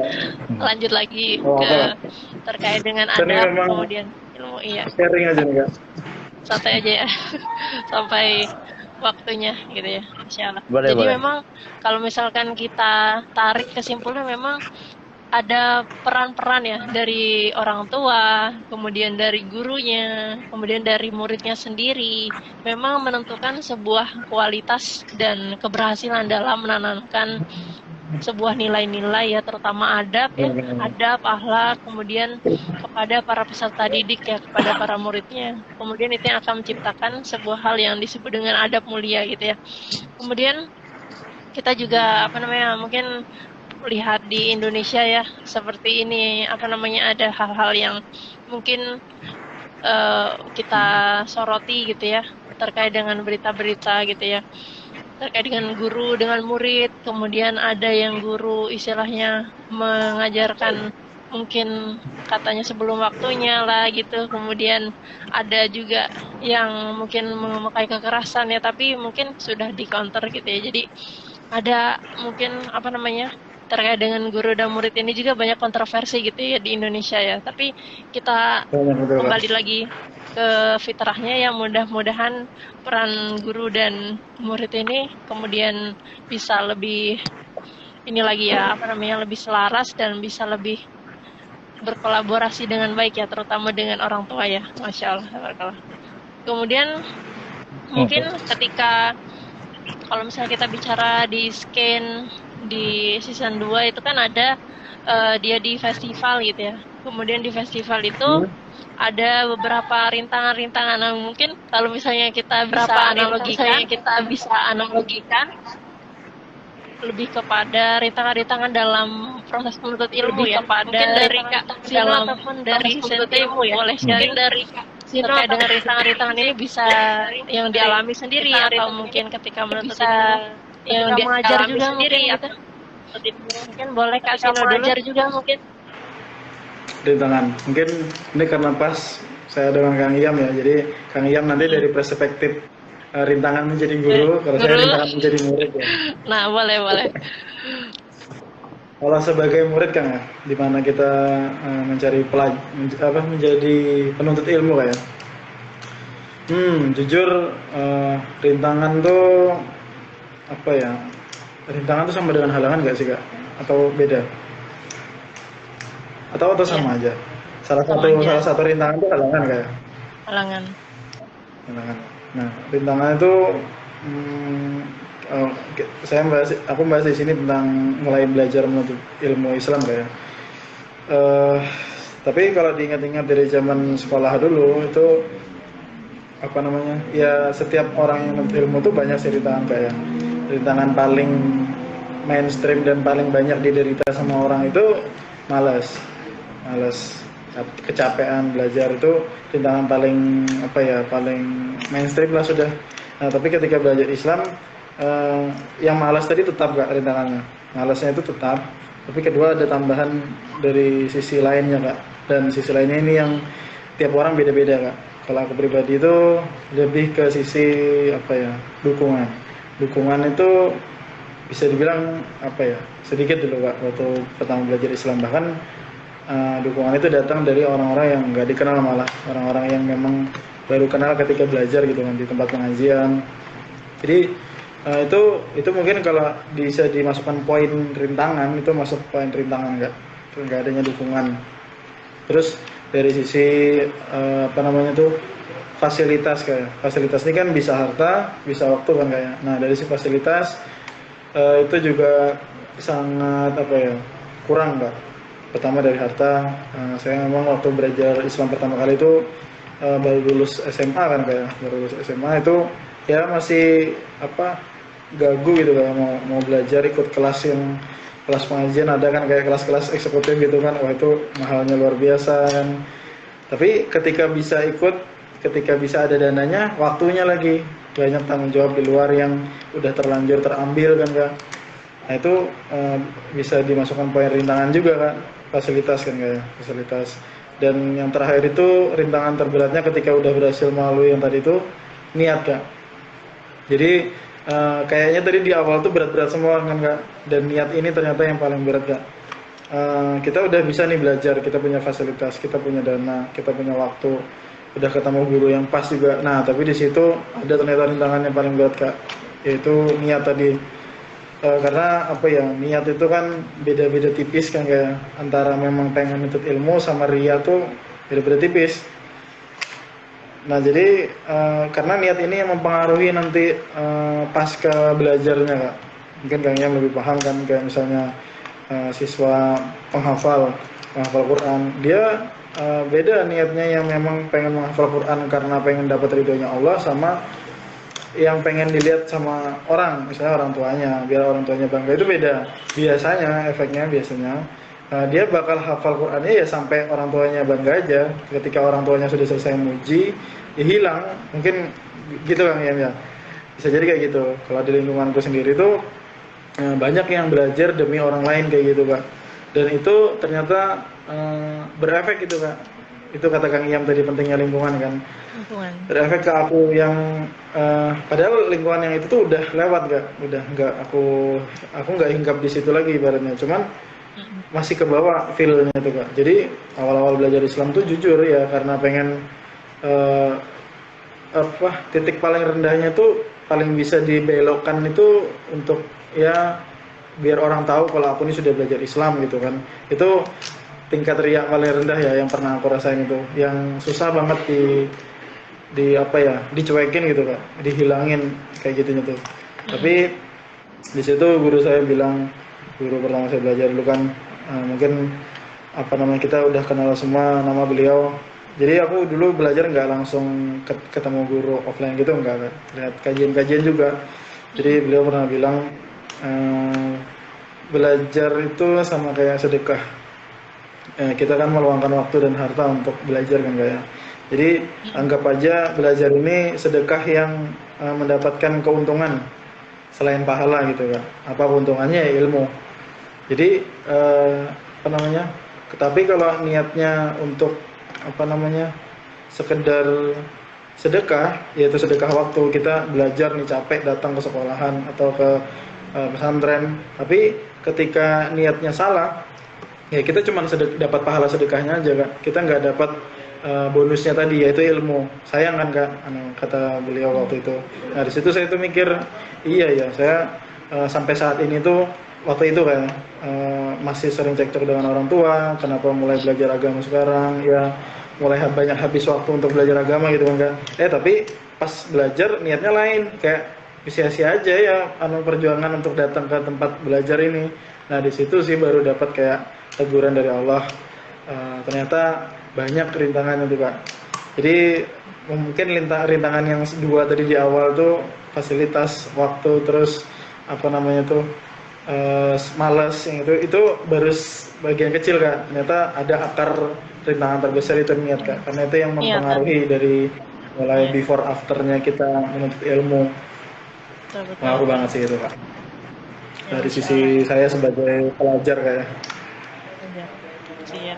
Lanjut lagi ke terkait dengan adab, kemudian ilmu. Iya. Sharing aja nih Kak. Santai aja ya. Sampai waktunya gitu ya, insya Allah. Boleh. Memang kalau misalkan kita tarik kesimpulan, memang ada peran-peran ya dari orang tua, kemudian dari gurunya, kemudian dari muridnya sendiri, memang menentukan sebuah kualitas dan keberhasilan dalam menanamkan sebuah nilai-nilai ya, terutama adab ya, adab, akhlak, kemudian kepada para peserta didik ya, kepada para muridnya. Kemudian itu yang akan menciptakan sebuah hal yang disebut dengan adab mulia gitu ya. Kemudian kita juga mungkin lihat di Indonesia ya, seperti ini ada hal-hal yang mungkin kita soroti gitu ya, terkait dengan berita-berita gitu ya, terkait dengan guru dengan murid. Kemudian ada yang guru istilahnya mengajarkan mungkin katanya sebelum waktunya lah gitu. Kemudian ada juga yang mungkin memakai kekerasan ya, tapi mungkin sudah di counter gitu ya. Jadi ada mungkin terkait dengan guru dan murid ini juga banyak kontroversi gitu ya di Indonesia ya. Tapi kita kembali lagi ke fitrahnya ya, mudah-mudahan peran guru dan murid ini kemudian bisa lebih lebih selaras dan bisa lebih berkolaborasi dengan baik ya, terutama dengan orang tua ya. Masya Allah. Kemudian mungkin ketika kalau misalnya kita bicara di scan di season 2 itu kan ada dia di festival gitu ya. Kemudian di festival itu ada beberapa rintangan-rintangan. Nah, mungkin kalau misalnya kita bisa analogikan lebih kepada rintangan-rintangan dalam proses menuntut ilmu ya. Mungkin dari Kak Sino ataupun dari Sente boleh sharing dari terkait dengan rintangan-rintangan ini bisa yang dialami sendiri atau mungkin ketika menuntut ilmu yang mengajar juga sendiri gitu. Mungkin boleh Kak Sino dulu juga mungkin. Rintangan. Mungkin ini karena pas saya dengan Kang Iyam ya. Jadi Kang Iyam nanti dari perspektif rintangan menjadi guru, kalau saya rintangan menjadi murid ya. Nah, boleh. Kalau sebagai murid Kang ya, di mana kita mencari menjadi penuntut ilmu kayak. Jujur rintangan tuh rintangan tuh sama dengan halangan nggak sih Kak? Atau beda? atau Iya, sama aja? Salah sama satu aja. salah satu rintangan itu halangan kayak Halangan. rintangan. Nah, rintangan itu hmm, oh, aku bahas di sini tentang mulai belajar menuntut ilmu Islam kayak. Eh, tapi kalau diingat-ingat dari zaman sekolah dulu itu apa namanya? Ya setiap orang yang menuntut ilmu tuh banyak sih rintangan kayak. Rintangan paling mainstream dan paling banyak diderita sama orang itu malas. Malas, kecapean belajar itu rintangan paling apa ya, paling mainstream lah sudah. Nah, tapi ketika belajar Islam yang malas tadi tetap gak rintangannya. Malasnya itu tetap, tapi kedua ada tambahan dari sisi lainnya kak. Dan sisi lainnya ini yang tiap orang beda-beda kak. Kalau aku pribadi itu lebih ke sisi apa ya, dukungan. Dukungan itu bisa dibilang apa ya, sedikit dulu kak waktu pertama belajar Islam. Bahkan dukungan itu datang dari orang-orang yang nggak dikenal, malah orang-orang yang memang baru kenal ketika belajar gitu kan di tempat pengajian. Jadi itu mungkin kalau bisa dimasukkan poin rintangan, itu masuk poin rintangan nggak adanya dukungan. Terus dari sisi apa namanya tuh fasilitas, kayak fasilitas ini kan bisa harta bisa waktu kan kayak. Nah dari sisi fasilitas itu juga sangat apa ya, kurang nggak. Pertama dari harta, saya memang waktu belajar Islam pertama kali itu baru lulus SMA kan kayak, baru lulus SMA itu ya masih apa, gagu gitu kan, mau belajar ikut kelas pengajian ada kan kayak kelas-kelas eksekutif gitu kan, wah itu mahalnya luar biasa kan. Tapi ketika bisa ikut, ketika bisa ada dananya, waktunya lagi banyak tanggung jawab di luar yang udah terlanjur terambil kan kak. Nah itu bisa dimasukkan poin rintangan juga kan, fasilitas kan kayak fasilitas. Dan yang terakhir itu rintangan terberatnya ketika udah berhasil melalui yang tadi itu, niat kak. Jadi kayaknya tadi di awal tuh berat-berat semua kan kak, dan niat ini ternyata yang paling berat kak. Kita udah bisa nih belajar, kita punya fasilitas, kita punya dana, kita punya waktu, udah ketemu guru yang pas juga. Nah tapi di situ ada ternyata rintangan yang paling berat kak, yaitu niat tadi. Karena apa ya, niat itu kan beda-beda tipis kan kayak, antara memang pengen nuntut ilmu sama ria tuh beda-beda tipis. Nah jadi karena niat ini yang mempengaruhi nanti pasca belajarnya kak. Mungkin kayaknya lebih paham kan, kayak misalnya siswa penghafal Quran, dia beda niatnya yang memang pengen menghafal Quran karena pengen dapat ridhonya Allah, sama yang pengen dilihat sama orang, misalnya orang tuanya, biar orang tuanya bangga, itu beda. Biasanya efeknya dia bakal hafal Qurannya ya sampai orang tuanya bangga aja. Ketika orang tuanya sudah selesai muji, ya hilang. Mungkin gitu kan ya. Bisa jadi kayak gitu. Kalau di lingkunganku sendiri tuh banyak yang belajar demi orang lain kayak gitu kak. Dan itu ternyata berefek gitu kak. Itu kata Kang Iyam tadi, pentingnya lingkungan kan. Lingkungan. Berefek ke aku yang padahal lingkungan yang itu tuh udah lewat kak, udah nggak, aku nggak hinggap di situ lagi ibaratnya, cuman masih ke bawah feel-nya tuh kak. Jadi awal-awal belajar Islam tuh jujur ya, karena pengen titik paling rendahnya tuh paling bisa dibelokkan itu untuk ya biar orang tahu kalau aku ini sudah belajar Islam gitu kan. Itu tingkat riak paling rendah ya yang pernah aku rasain, itu yang susah banget di apa ya, dicuekin gitu kak, dihilangin kayak gitunya tuh. Tapi di situ guru saya bilang, guru pertama saya belajar dulu kan, mungkin apa namanya, kita udah kenal semua nama beliau. Jadi aku dulu belajar nggak langsung ketemu guru offline gitu, nggak, lihat kajian-kajian juga. Jadi beliau pernah bilang belajar itu sama kayak sedekah. Kita kan meluangkan waktu dan harta untuk belajar kan kayak. Jadi anggap aja belajar ini sedekah yang mendapatkan keuntungan selain pahala gitu kan. Apa keuntungannya? Ya ilmu. Jadi apa namanya? Tapi kalau niatnya untuk apa namanya, sekedar sedekah, yaitu sedekah waktu, kita belajar nih capek datang ke sekolahan atau ke pesantren, tapi ketika niatnya salah, ya kita cuma dapat pahala sedekahnya aja kak, kita nggak dapat bonusnya tadi, yaitu ilmu. Sayang kan kak, kata beliau waktu itu. Nah di situ saya tuh mikir, iya ya, saya sampai saat ini tuh waktu itu kan masih sering cekcok dengan orang tua, kenapa mulai belajar agama sekarang, ya mulai banyak habis waktu untuk belajar agama gitu kan. Tapi pas belajar niatnya lain, kayak sia-sia aja ya perjuangan untuk datang ke tempat belajar ini. Nah di situ sih baru dapat kayak teguran dari Allah. Ternyata banyak rintangan itu Kak. Jadi mungkin rintangan yang dua tadi di awal tuh fasilitas, waktu, terus apa namanya tuh malas, yang itu baru bagian kecil Kak. Ternyata ada akar rintangan terbesar itu niat Kak. Karena itu yang mempengaruhi dari mulai before afternya kita menuntut ilmu. Pengaruh banget sih itu Kak. Dari sisi saya sebagai pelajar kayak. Iya.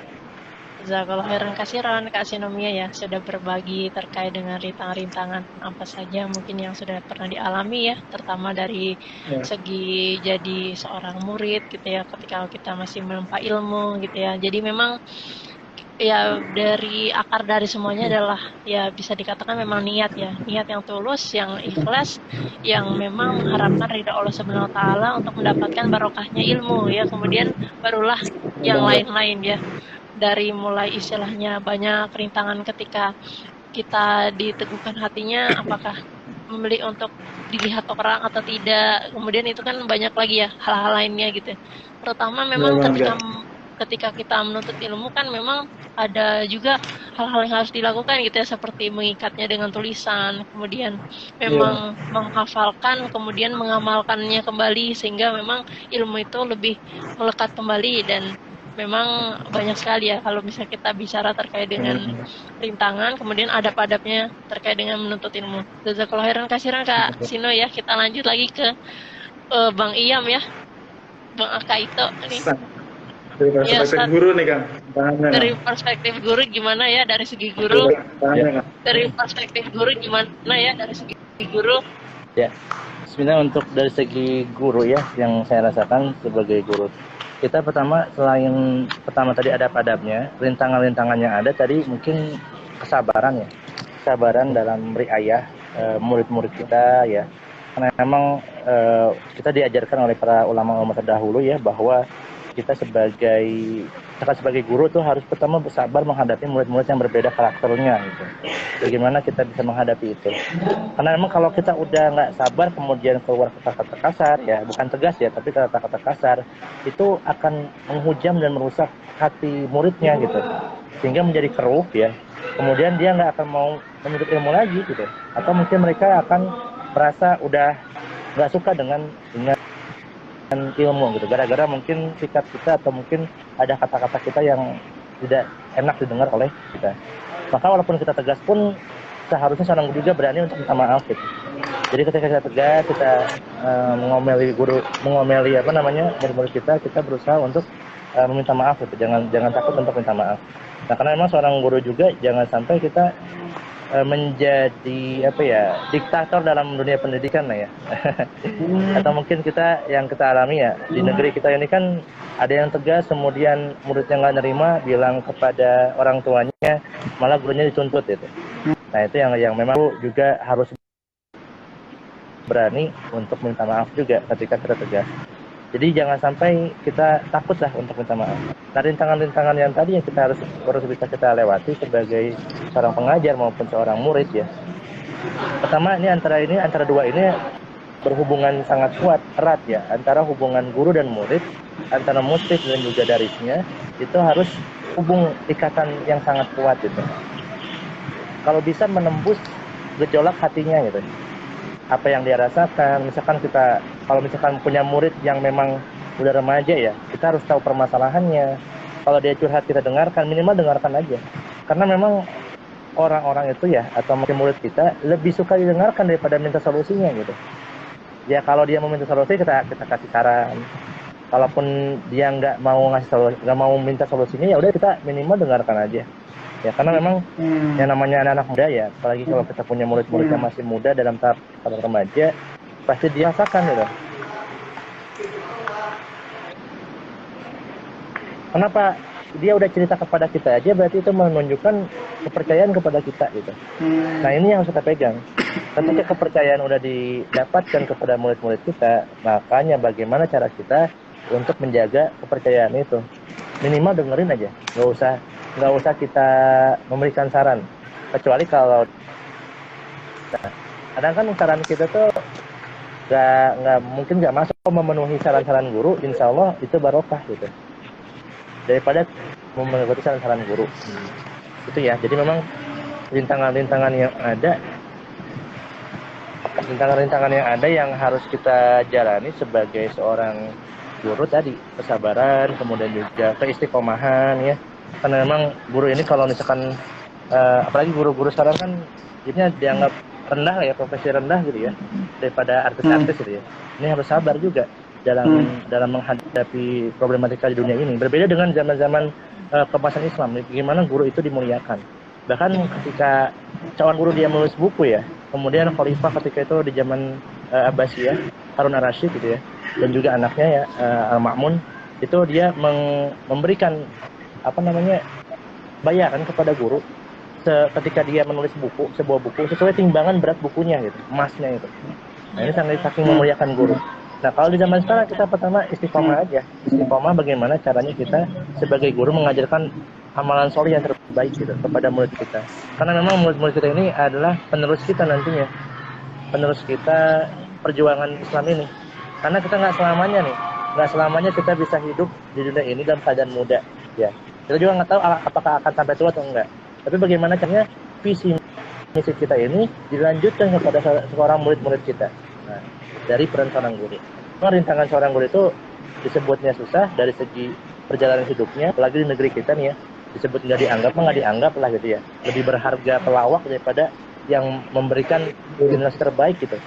Jazakallah khairan kasiran Kak Sinomia ya, sudah berbagi terkait dengan rintangan-rintangan apa saja mungkin yang sudah pernah dialami ya, terutama dari segi jadi seorang murid gitu ya, ketika kita masih menempa ilmu gitu ya. Jadi memang ya dari akar dari semuanya adalah ya bisa dikatakan memang niat ya, niat yang tulus, yang ikhlas, yang memang mengharapkan ridha Allah Subhanahu wa taala untuk mendapatkan barokahnya ilmu ya. Kemudian barulah yang lain-lain ya. Dari mulai istilahnya banyak rintangan ketika kita diteguhkan hatinya, apakah memilih untuk dilihat orang atau tidak, kemudian itu kan banyak lagi ya hal-hal lainnya gitu. Terutama memang ketika kita menuntut ilmu kan memang ada juga hal-hal yang harus dilakukan gitu ya, seperti mengikatnya dengan tulisan, kemudian memang menghafalkan, kemudian mengamalkannya kembali sehingga memang ilmu itu lebih melekat kembali. Dan memang banyak sekali ya kalau misalnya kita bicara terkait dengan rintangan, kemudian adab-adabnya terkait dengan menuntut ilmu. Jazakallahu khairan kasiran Kak Sino ya. Kita lanjut lagi ke Bang Iyam ya, Bang Aka itu nih. Dari perspektif guru nih Kang. Dari perspektif guru gimana ya, dari segi guru? Dari perspektif guru gimana ya, dari segi guru? Ya, sebenarnya untuk dari segi guru ya, yang saya rasakan sebagai guru, kita pertama tadi adab-adabnya, rintangan-rintangan yang ada tadi mungkin kesabaran ya, kesabaran dalam riayah murid-murid kita ya, karena memang kita diajarkan oleh para ulama-ulama terdahulu ya bahwa kita sebagai guru tuh harus pertama bersabar menghadapi murid-murid yang berbeda karakternya gitu. Bagaimana kita bisa menghadapi itu? Karena memang kalau kita udah nggak sabar kemudian keluar kata-kata kasar ya, bukan tegas ya, tapi kata-kata kasar itu akan menghujam dan merusak hati muridnya gitu, sehingga menjadi keruh ya. Kemudian dia nggak akan mau menuntut ilmu lagi gitu, atau mungkin mereka akan merasa udah nggak suka dengan ilmu gitu, gara-gara mungkin sikap kita atau mungkin ada kata-kata kita yang tidak enak didengar oleh kita. Maka walaupun kita tegas pun seharusnya seorang guru juga berani untuk minta maaf gitu. Jadi ketika kita tegas, kita mengomeli murid-murid kita berusaha untuk meminta maaf gitu. Jangan takut untuk minta maaf. Nah, karena memang seorang guru juga jangan sampai kita menjadi diktator dalam dunia pendidikan lah ya. Atau mungkin kita alami ya di negeri kita ini kan ada yang tegas, kemudian muridnya nggak nerima, bilang kepada orang tuanya, malah gurunya dituntut itu. Nah itu yang memang juga harus berani untuk minta maaf juga ketika kita tegas. Jadi jangan sampai kita takut lah untuk minta maaf. Nah, rintangan-rintangan yang tadi yang kita harus bisa kita lewati sebagai seorang pengajar maupun seorang murid ya. Pertama antara dua ini berhubungan sangat erat ya, antara hubungan guru dan murid, antara murid dan juga darisnya, itu harus ikatan yang sangat kuat gitu. Kalau bisa menembus gejolak hatinya gitu. Apa yang dia rasakan, kalau misalkan punya murid yang memang udah remaja ya, kita harus tahu permasalahannya. Kalau dia curhat kita dengarkan, minimal dengarkan aja. Karena memang orang-orang itu ya, atau mungkin murid kita lebih suka didengarkan daripada minta solusinya gitu. Ya kalau dia mau minta solusi kita kasih saran. Kalaupun dia nggak mau minta solusinya, ya udah kita minimal dengarkan aja. Ya karena memang yang namanya anak-anak muda ya, apalagi kalau kita punya murid-murid yang masih muda dalam tahap remaja, pasti dirasakan gitu. Kenapa dia udah cerita kepada kita aja, berarti itu menunjukkan kepercayaan kepada kita gitu. Nah ini yang harus kita pegang. Ketika kepercayaan udah didapatkan kepada murid-murid kita, makanya bagaimana cara kita untuk menjaga kepercayaan itu. Minimal dengerin aja, nggak usah kita memberikan saran, kecuali kalau kadang kan saran kita tuh nggak mungkin nggak masuk memenuhi saran-saran guru, insya Allah itu barokah gitu daripada memenuhi saran-saran guru. Itu ya, jadi memang rintangan-rintangan yang ada yang harus kita jalani sebagai seorang guru tadi, kesabaran, kemudian juga keistiqomahan ya, karena memang guru ini kalau misalkan apalagi guru-guru sekarang kan jadinya dianggap rendah ya, profesi rendah gitu ya, daripada artis-artis gitu ya. Ini harus sabar juga dalam menghadapi problematika di dunia ini. Berbeda dengan zaman-zaman keemasan Islam, gimana guru itu dimuliakan. Bahkan ketika seorang guru dia menulis buku ya, kemudian khalifah ketika itu di zaman Abbasiyah, Harun ar-Rasyid gitu ya, dan juga anaknya ya Al-Ma'mun, itu dia memberikan bayaran kepada guru ketika dia menulis sebuah buku sesuai timbangan berat bukunya gitu, emasnya itu. Nah ini saking memuliakan guru. Nah kalau di zaman sekarang kita pertama istiqomah aja, istiqomah bagaimana caranya kita sebagai guru mengajarkan amalan soleh yang terbaik gitu kepada murid kita. Karena memang murid-murid kita ini adalah penerus kita nantinya, penerus kita perjuangan Islam ini. Karena kita nggak selamanya kita bisa hidup di dunia ini dalam keadaan muda ya. Kita juga nggak tahu apakah akan sampai tua atau enggak. Tapi bagaimana caranya visi misi kita ini dilanjutkan kepada seorang murid-murid kita. Nah, dari peran seorang guru. Rintangan seorang guru itu disebutnya susah dari segi perjalanan hidupnya, apalagi di negeri kita nih ya, disebut nggak dianggap lah gitu ya. Lebih berharga pelawak daripada yang memberikan generasi terbaik gitu.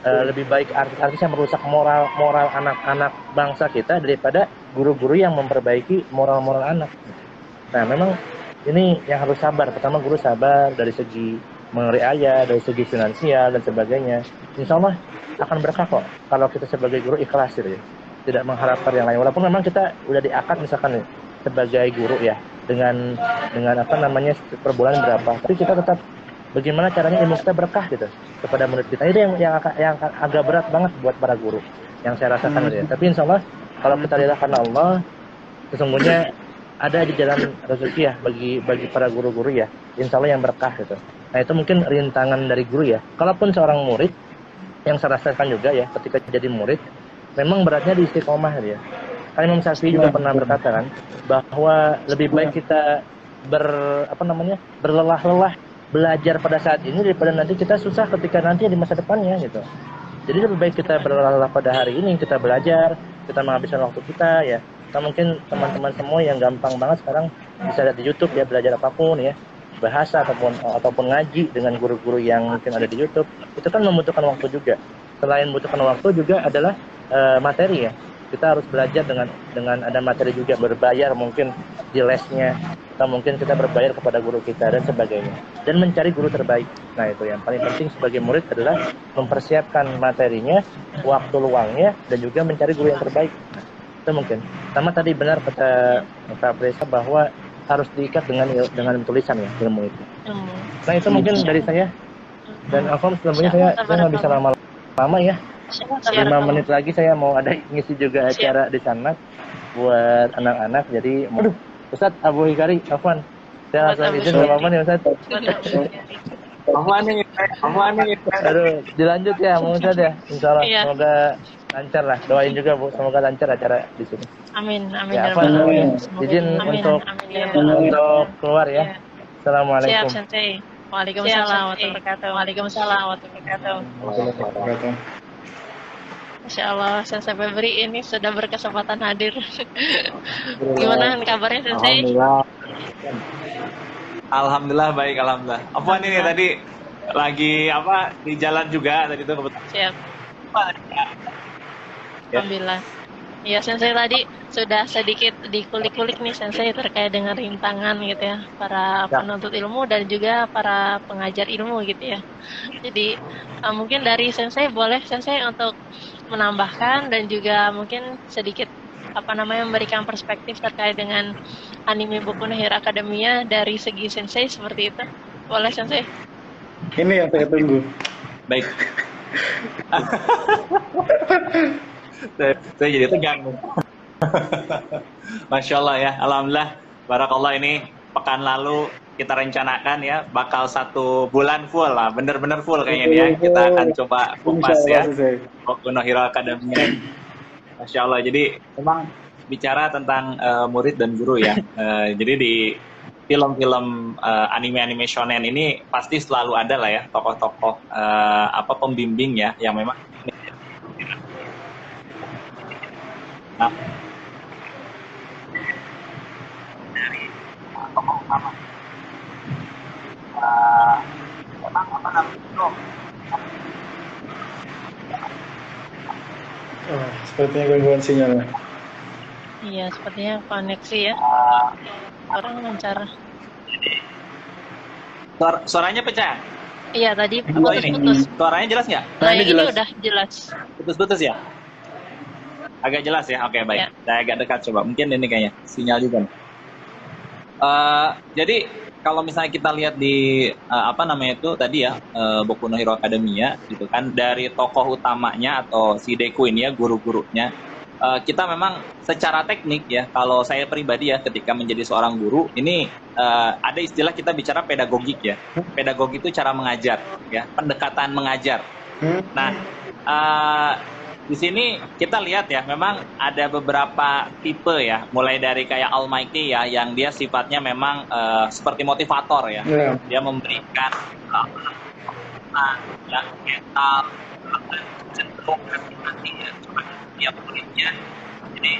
Lebih baik artis-artis yang merusak moral anak-anak bangsa kita daripada guru-guru yang memperbaiki moral anak. Nah, memang ini yang harus sabar. Pertama, guru sabar dari segi mengeria, dari segi finansial dan sebagainya. Insya Allah akan berkah kok kalau kita sebagai guru ikhlas gitu ya, tidak mengharapkan yang lain. Walaupun memang kita udah diakad misalkan nih, sebagai guru ya dengan per bulan berapa, tapi kita tetap bagaimana caranya ilmu kita berkah gitu kepada murid kita. Itu yang agak berat banget buat para guru yang saya rasakan gitu ya. Tapi insya Allah kalau kita lihat karena Allah, sesungguhnya ada di jalan rezeki ya bagi para guru-guru ya, insya Allah yang berkah gitu. Nah itu mungkin rintangan dari guru ya. Kalaupun seorang murid, yang saya rasakan juga ya ketika jadi murid, memang beratnya di istiqomah ya. Karena Imam Syafi'i juga pernah berkata kan, bahwa lebih baik kita berlelah-lelah belajar pada saat ini daripada nanti kita susah ketika nanti di masa depannya gitu. Jadi lebih baik kita berlelah-lelah pada hari ini, kita belajar, kita menghabiskan waktu kita ya. Kita mungkin teman-teman semua yang gampang banget sekarang bisa lihat di YouTube ya, belajar apapun ya, bahasa ataupun ngaji dengan guru-guru yang mungkin ada di YouTube. Itu kan membutuhkan waktu juga. Selain membutuhkan waktu juga adalah materi ya. Kita harus belajar dengan ada materi juga, berbayar mungkin di lesnya, atau mungkin kita berbayar kepada guru kita dan sebagainya. Dan mencari guru terbaik. Nah itu yang paling penting sebagai murid adalah mempersiapkan materinya, waktu luangnya, dan juga mencari guru yang terbaik. Itu mungkin. Sama tadi benar kata Kak Presa bahwa harus diikat dengan tulisan ya ilmu itu. Nah itu mungkin dari saya. Dan Alfam sebenarnya saya nggak bisa lama-lama ya. 5 menit lagi saya mau ada ngisi juga acara di sana buat anak-anak. Jadi, Ustadz Abu Hikari, Afwan, saya langsung izin sama ya Ustadz. Afwan nih. Aduh, dilanjut ya, mau Ustadz ya. Insya Allah, semoga lancar lah. Doain juga Bu, semoga lancar acara di sini. Amin. Ya, Afwan, izin untuk keluar ya. Assalamualaikum. Siap, Sensei. Waalaikumsalam warahmatullahi wabarakatuh. Masya Allah, Sensei Febri ini sudah berkesempatan hadir. Gimana kabarnya Sensei? Alhamdulillah baik, alhamdulillah. Apaan ini tadi lagi di jalan juga tadi itu kebetulan. Siap. Alhamdulillah. Ya Sensei tadi sudah sedikit dikulik-kulik nih Sensei terkait dengan rintangan gitu ya para penuntut ilmu dan juga para pengajar ilmu gitu ya. Jadi mungkin dari Sensei boleh Sensei untuk menambahkan dan juga mungkin sedikit memberikan perspektif terkait dengan anime buku Nahir Academia dari segi Sensei seperti itu. Boleh Sensei? Ini yang saya tunggu. Baik. Saya jadi tegang. Masya Allah ya, Alhamdulillah, Barakallah, ini pekan lalu kita rencanakan ya bakal 1 bulan full lah, bener-bener full kayaknya nih ya. Kita akan coba kupas ya Boku no Hero Academia. Masya Allah, jadi memang bicara tentang murid dan guru ya. Jadi di film-film anime-anime shonen ini pasti selalu ada lah ya tokoh-tokoh pembimbing ya yang memang nah, dari tokoh utama memang apa namanya itu Sepertinya gangguan sinyal. Iya, sepertinya koneksi ya. Orang lancar. suaranya pecah. Iya, tadi Dua ini. putus-putus. Suaranya jelas nggak? Nah, ini ini jelas. udah jelas. Putus-putus ya? Agak jelas ya? Oke, baik. Ya. Saya agak dekat coba. Mungkin ini kayaknya sinyal juga. Jadi kalau misalnya kita lihat di tadi ya Boku no Hero Academia gitu kan, dari tokoh utamanya atau si Deku ini ya, guru-gurunya, kita memang secara teknik ya, kalau saya pribadi ya ketika menjadi seorang guru ini ada istilah kita bicara pedagogik ya. Pedagogik itu cara mengajar ya, pendekatan mengajar. Nah, di sini kita lihat ya, memang ada beberapa tipe ya, mulai dari kayak All Mighty ya, yang dia sifatnya memang seperti motivator ya. Yeah. Dia memberikan ya, mental, cenderung hati ya, kepada tiap muridnya. Jadi,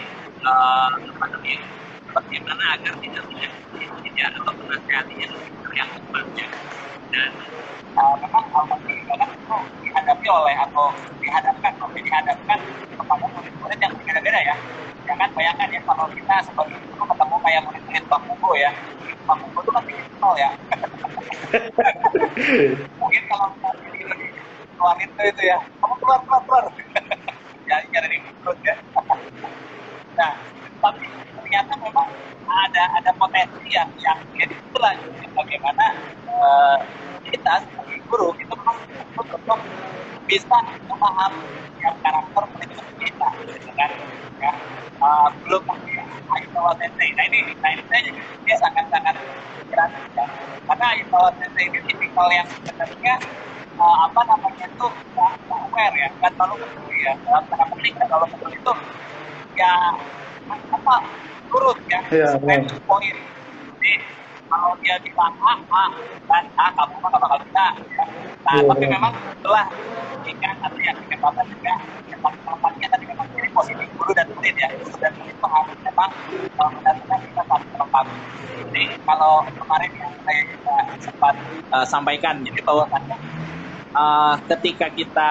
bagaimana agar tidak menyakiti ya, atau menasihatinya yang tepat. Dan memang Al-Fatihah itu dihadapkan kepada murid-murid yang berbeda-beda ya. Jangan bayangkan ya kalau kita sebagai guru ketemu kayak murid-murid Bang Mugo ya. Bang Mugo itu kan digital ya. Mungkin kalau kita keluar itu ya, kamu keluar. Ya, ini ada di mulut ya. Nah, tapi ternyata memang ada potensi yang jadi itulah bagaimana kita sebagai guru itu memang untuk bisa memahami yang karakter kita, gitu kan? Ya, belum lagi Aizawa Sensei. Nah ini saya juga dia sangat kreatif ya. Karena Aizawa Sensei ini tipikal yang sebenarnya itu aware ya, nggak terlalu peduli ya. Dalam tanda petik nggak terlalu peduli itu ya turut ya, poin. Jadi kalau dia bilang dan kamu mah nggak bakal bisa ya. Nah, tapi memang setelah jika nanti yang bapak juga tempatnya tadi memang jadi posisi guru dan murid ya. Guru dan murid itu harus memang benar-benar kita saling melengkapi. Jadi kalau kemarin yang saya juga sempat sampaikan, jadi bahwasannya ketika kita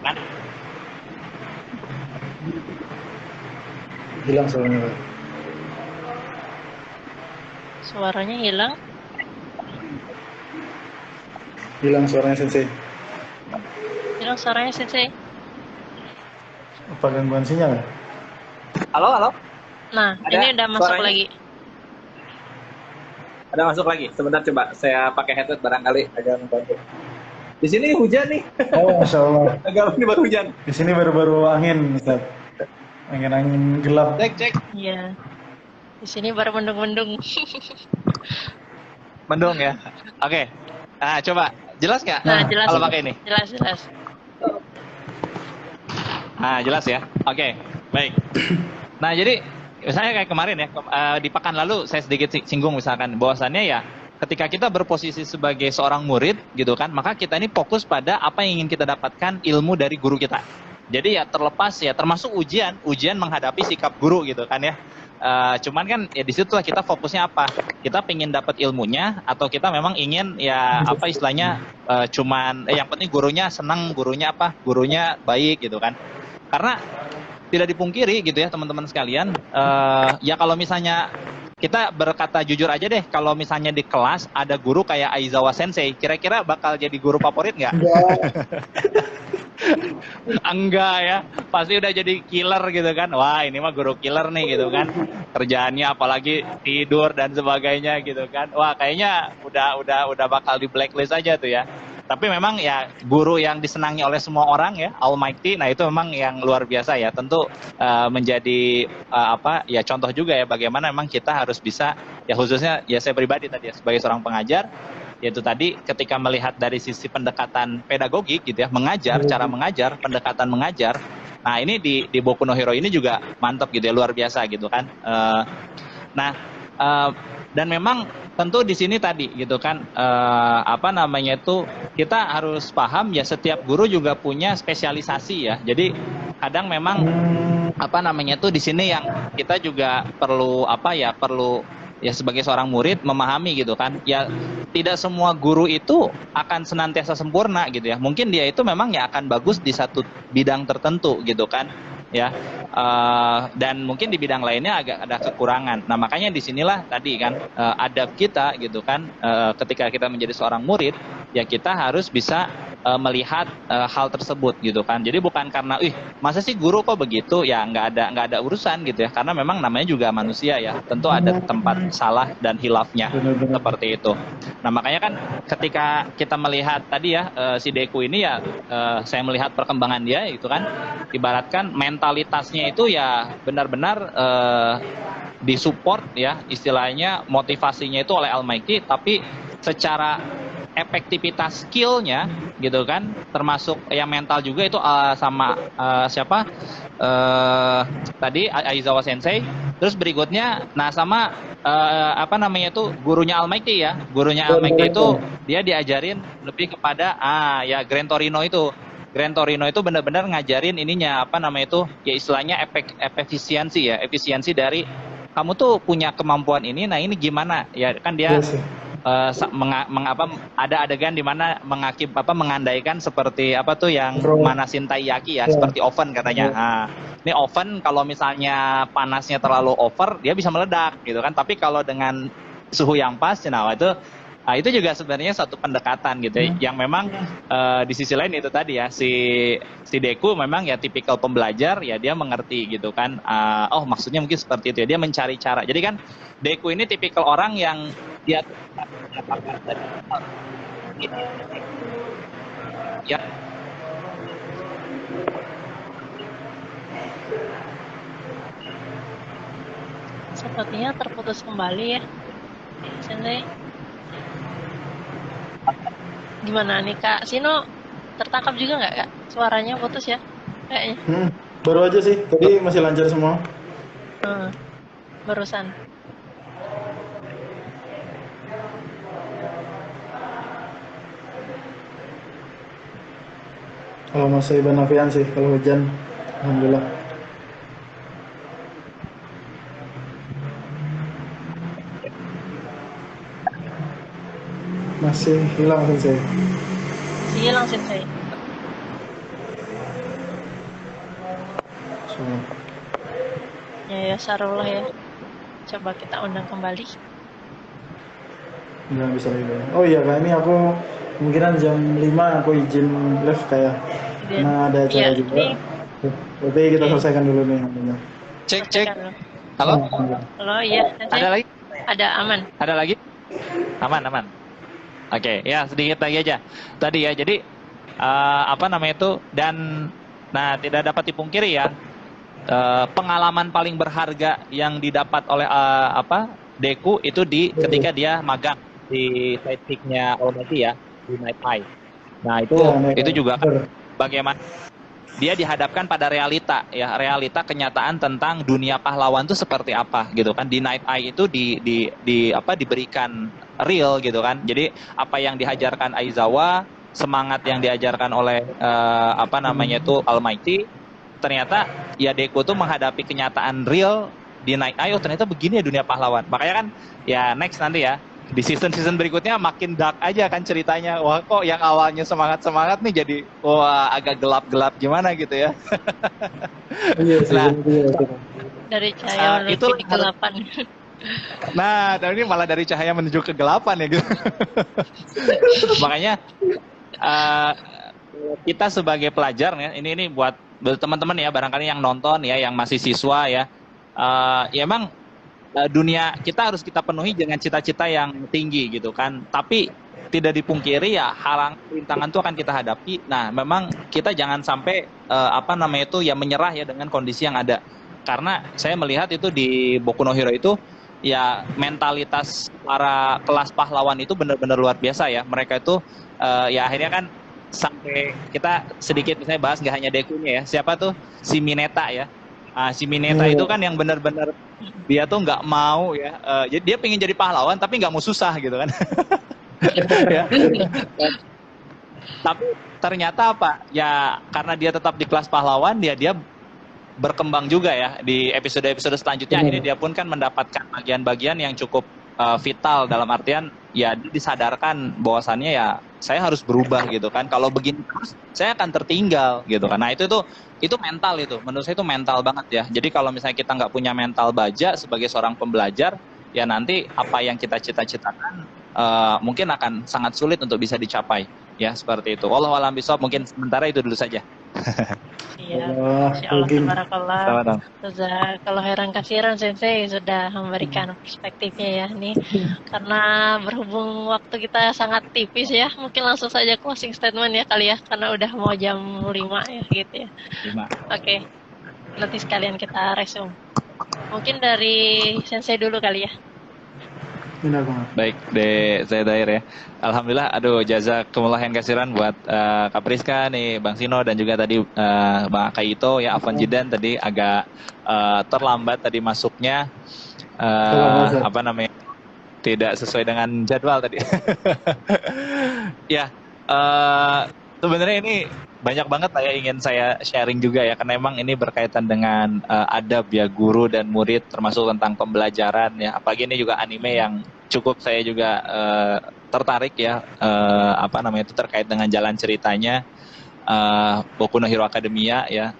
kan Hilang suaranya, Pak. Suaranya hilang. Hilang suaranya Sensei. Hilang suaranya Sensei. Apa gangguan sinyal? halo Nah, Ada ini udah masuk suaranya? lagi. ada masuk lagi. Sebentar coba saya pakai headset barangkali agak membantu. Di sini hujan nih. Oh, Masya Allah. Agak ini baru hujan. Di sini baru-baru angin, Ustaz. Angin gelap. Cek. Iya. Di sini baru mendung-mendung. Mendung ya. Oke. Nah, coba jelas nggak? Nah, jelas. Kalau pakai ini. Jelas. Nah, jelas ya. Oke, baik. Nah, jadi misalnya kayak kemarin ya, di pekan lalu saya sedikit singgung misalkan bahwasannya ya ketika kita berposisi sebagai seorang murid gitu kan, maka kita ini fokus pada apa yang ingin kita dapatkan ilmu dari guru kita. Jadi ya terlepas ya termasuk ujian menghadapi sikap guru gitu kan ya. Cuman kan ya di situlah kita fokusnya apa? Kita pengen dapat ilmunya atau kita memang ingin ya apa istilahnya yang penting gurunya senang, gurunya baik gitu kan. Karena tidak dipungkiri gitu ya teman-teman sekalian, ya kalau misalnya kita berkata jujur aja deh, kalau misalnya di kelas ada guru kayak Aizawa Sensei, kira-kira bakal jadi guru favorit nggak? Enggak ya, pasti udah jadi killer gitu kan. Wah, ini mah guru killer nih gitu kan. Kerjaannya apalagi tidur dan sebagainya gitu kan. Wah, kayaknya udah bakal di blacklist aja tuh ya. Tapi memang ya guru yang disenangi oleh semua orang ya, Almighty. Nah, itu memang yang luar biasa ya. Tentu menjadi apa ya contoh juga ya bagaimana memang kita harus bisa ya khususnya ya saya pribadi tadi ya sebagai seorang pengajar yaitu tadi ketika melihat dari sisi pendekatan pedagogik gitu ya, mengajar, cara mengajar, pendekatan mengajar. Nah, ini di Boku no Hero ini juga mantap gitu ya, luar biasa gitu kan. Nah, dan memang tentu di sini tadi gitu kan apa namanya itu kita harus paham ya setiap guru juga punya spesialisasi ya. Jadi kadang memang apa namanya itu di sini yang kita juga perlu apa ya perlu ya sebagai seorang murid memahami gitu kan ya tidak semua guru itu akan senantiasa sempurna gitu ya mungkin dia itu memang ya akan bagus di satu bidang tertentu gitu kan ya dan mungkin di bidang lainnya agak ada kekurangan. Nah makanya disinilah tadi kan adab kita gitu kan ketika kita menjadi seorang murid ya kita harus bisa melihat hal tersebut gitu kan. Jadi bukan karena masa sih guru kok begitu ya nggak ada urusan gitu ya karena memang namanya juga manusia ya tentu ada tempat salah dan hilafnya seperti itu. Nah makanya kan ketika kita melihat tadi ya si Deku ini ya saya melihat perkembangan dia itu kan ibaratkan mentalitasnya itu ya benar-benar disupport ya istilahnya motivasinya itu oleh Almighty tapi secara efektivitas skillnya gitu kan termasuk yang mental juga itu sama siapa tadi Aizawa Sensei terus berikutnya nah sama apa namanya itu gurunya Almighty ya gurunya Almighty itu dia diajarin lebih kepada ya Gran Torino itu benar-benar ngajarin ininya apa namanya itu ya istilahnya efisiensi dari kamu tuh punya kemampuan ini nah ini gimana ya kan dia ada adegan di mana mengandaikan seperti apa tuh yang manasin taiyaki ya seperti oven katanya. Nah, ini oven kalau misalnya panasnya terlalu over dia bisa meledak gitu kan. Tapi kalau dengan suhu yang pas, nah itu juga sebenarnya satu pendekatan gitu ya, yang memang di sisi lain itu tadi ya si Deku memang ya tipikal pembelajar ya dia mengerti gitu kan. Maksudnya mungkin seperti itu ya dia mencari cara. Jadi kan Deku ini tipikal orang yang dia ya Sepertinya terputus kembali ya Sensei. Gimana nih Kak Sino tertangkap juga nggak Kak suaranya putus ya kayaknya Baru aja sih tadi masih lancar semua barusan. Kalau masih Banafian sih kalau hujan alhamdulillah masih hilang Sensei. Masih hilang Sensei. Ya Sarullah ya. Coba kita undang kembali. Nggak bisa lagi. Oh iya Kak, ini aku kemungkinan jam 5 aku izin live kayak karena ada acara juga. Berarti kita selesaikan dulu nih. Cek. Halo? Halo, iya. Ada lagi? Ada aman. Ada lagi? Aman. Oke, ya sedikit lagi aja. Tadi ya, jadi apa namanya itu dan nah tidak dapat dipungkiri ya pengalaman paling berharga yang didapat oleh Deku itu ketika dia magang di sidekicknya Almighty ya di Night Eye. Nah itu juga kan bagaimana dia dihadapkan pada realita kenyataan tentang dunia pahlawan itu seperti apa gitu kan. Di Night Eye itu diberikan real gitu kan. Jadi apa yang diajarkan Aizawa, semangat yang diajarkan oleh Almighty, ternyata ya Deku tuh menghadapi kenyataan real di Night Eye, ternyata begini ya dunia pahlawan. Makanya kan ya next nanti ya di season berikutnya makin dark aja kan ceritanya. Wah kok yang awalnya semangat nih jadi agak gelap gimana gitu ya. Dari cahaya menuju kegelapan. Nah, dan ini malah dari cahaya menuju kegelapan ya gitu. Makanya kita sebagai pelajar ya, ini buat teman-teman ya, barangkali yang nonton ya, yang masih siswa ya, ya emang dunia kita harus kita penuhi dengan cita-cita yang tinggi gitu kan. Tapi tidak dipungkiri ya rintangan itu akan kita hadapi. Nah, memang kita jangan sampai ya menyerah ya dengan kondisi yang ada. Karena saya melihat itu di Boku no Hero itu ya mentalitas para kelas pahlawan itu benar-benar luar biasa ya. Mereka itu ya akhirnya kan sampai kita sedikit misalnya bahas nggak hanya Dekunya ya. Siapa tuh? Si Mineta ya. Si Mineta itu kan yang benar-benar dia tuh nggak mau ya, jadi dia pengen jadi pahlawan tapi nggak mau susah gitu kan. Ya. Tapi ternyata apa? Ya karena dia tetap di kelas pahlawan, dia berkembang juga ya di episode-episode selanjutnya. Akhirnya dia pun kan mendapatkan bagian-bagian yang cukup vital, dalam artian ya disadarkan bahwasannya ya saya harus berubah gitu kan. Kalau begini terus saya akan tertinggal gitu kan. Nah itu mental, itu menurut saya itu mental banget ya. Jadi kalau misalnya kita nggak punya mental baja sebagai seorang pembelajar, ya nanti apa yang kita cita-citakan mungkin akan sangat sulit untuk bisa dicapai ya, seperti itu. Wallahu a'lam bishawab, mungkin sementara itu dulu saja. Iya, Masya Allah, tabarakallah. Kalau heran kasiran Sensei sudah memberikan perspektifnya ya nih. Karena berhubung waktu kita sangat tipis ya, mungkin langsung saja closing statement ya kali ya, karena udah mau jam 5 ya gitu ya. Oke. Nanti sekalian kita resume. Mungkin dari Sensei dulu kali ya. Baik, saya Dair ya. Alhamdulillah, jazakumullah yang kasiran buat Kak Priska nih, Bang Sino, dan juga tadi Bang Akaito ya, Afwan Jidan tadi agak terlambat tadi masuknya, tidak sesuai dengan jadwal tadi. Ya, sebenarnya ini banyak banget ya ingin saya sharing juga ya, karena emang ini berkaitan dengan adab ya guru dan murid, termasuk tentang pembelajaran ya. Apalagi ini juga anime yang cukup saya juga tertarik ya, itu terkait dengan jalan ceritanya Boku no Hero Academia ya,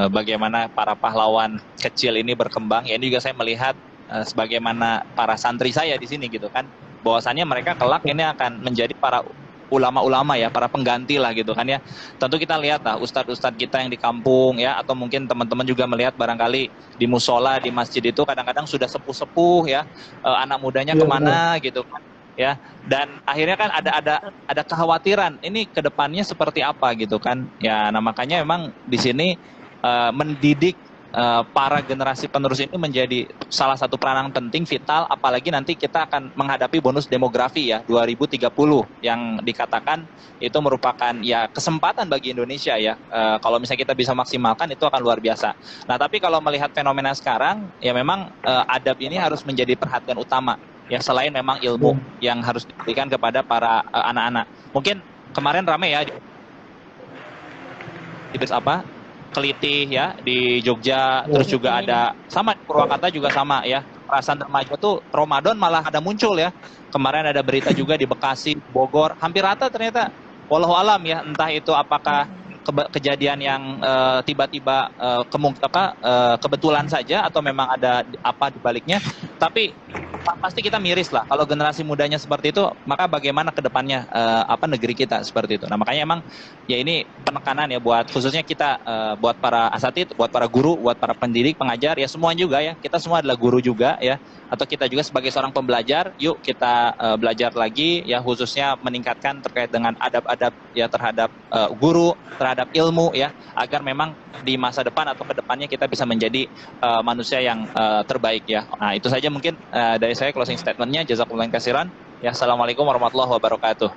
bagaimana para pahlawan kecil ini berkembang ya. Ini juga saya melihat sebagaimana para santri saya di sini gitu kan, bahwasannya mereka kelak ini akan menjadi para ulama-ulama ya, para pengganti lah gitu kan ya. Tentu kita lihat lah ustadz-ustadz kita yang di kampung ya, atau mungkin teman-teman juga melihat barangkali di musola, di masjid itu kadang-kadang sudah sepuh-sepuh ya, anak mudanya kemana gitu kan ya. Dan akhirnya kan ada kekhawatiran ini kedepannya seperti apa gitu kan ya. Nah makanya memang di sini mendidik para generasi penerus ini menjadi salah satu peranan penting vital, apalagi nanti kita akan menghadapi bonus demografi ya 2030 yang dikatakan itu merupakan ya kesempatan bagi Indonesia ya. Kalau misalnya kita bisa maksimalkan itu akan luar biasa. Nah tapi kalau melihat fenomena sekarang ya memang adab ini harus menjadi perhatian utama ya, selain memang ilmu yang harus diberikan kepada para anak-anak. Mungkin kemarin ramai ya Kelitih ya di Jogja, terus juga ada sama di Purwakarta juga sama ya, perasaan remaja tuh Ramadan malah ada muncul ya. Kemarin ada berita juga di Bekasi, Bogor, hampir rata ternyata. Wallahu alam ya, entah itu apakah kejadian yang tiba-tiba kebetulan saja atau memang ada apa di baliknya. Tapi pasti kita miris lah kalau generasi mudanya seperti itu, maka bagaimana ke depannya negeri kita seperti itu. Nah makanya emang ya ini penekanan ya buat khususnya kita, buat para asatid, buat para guru, buat para pendidik, pengajar ya, semua juga ya, kita semua adalah guru juga ya, atau kita juga sebagai seorang pembelajar, yuk kita belajar lagi ya, khususnya meningkatkan terkait dengan adab-adab ya terhadap guru, terhadap ilmu ya, agar memang di masa depan atau ke depannya kita bisa menjadi manusia yang terbaik ya. Nah itu saja mungkin dari saya closing statementnya. Jazakumullah khairan ya. Assalamualaikum warahmatullahi wabarakatuh.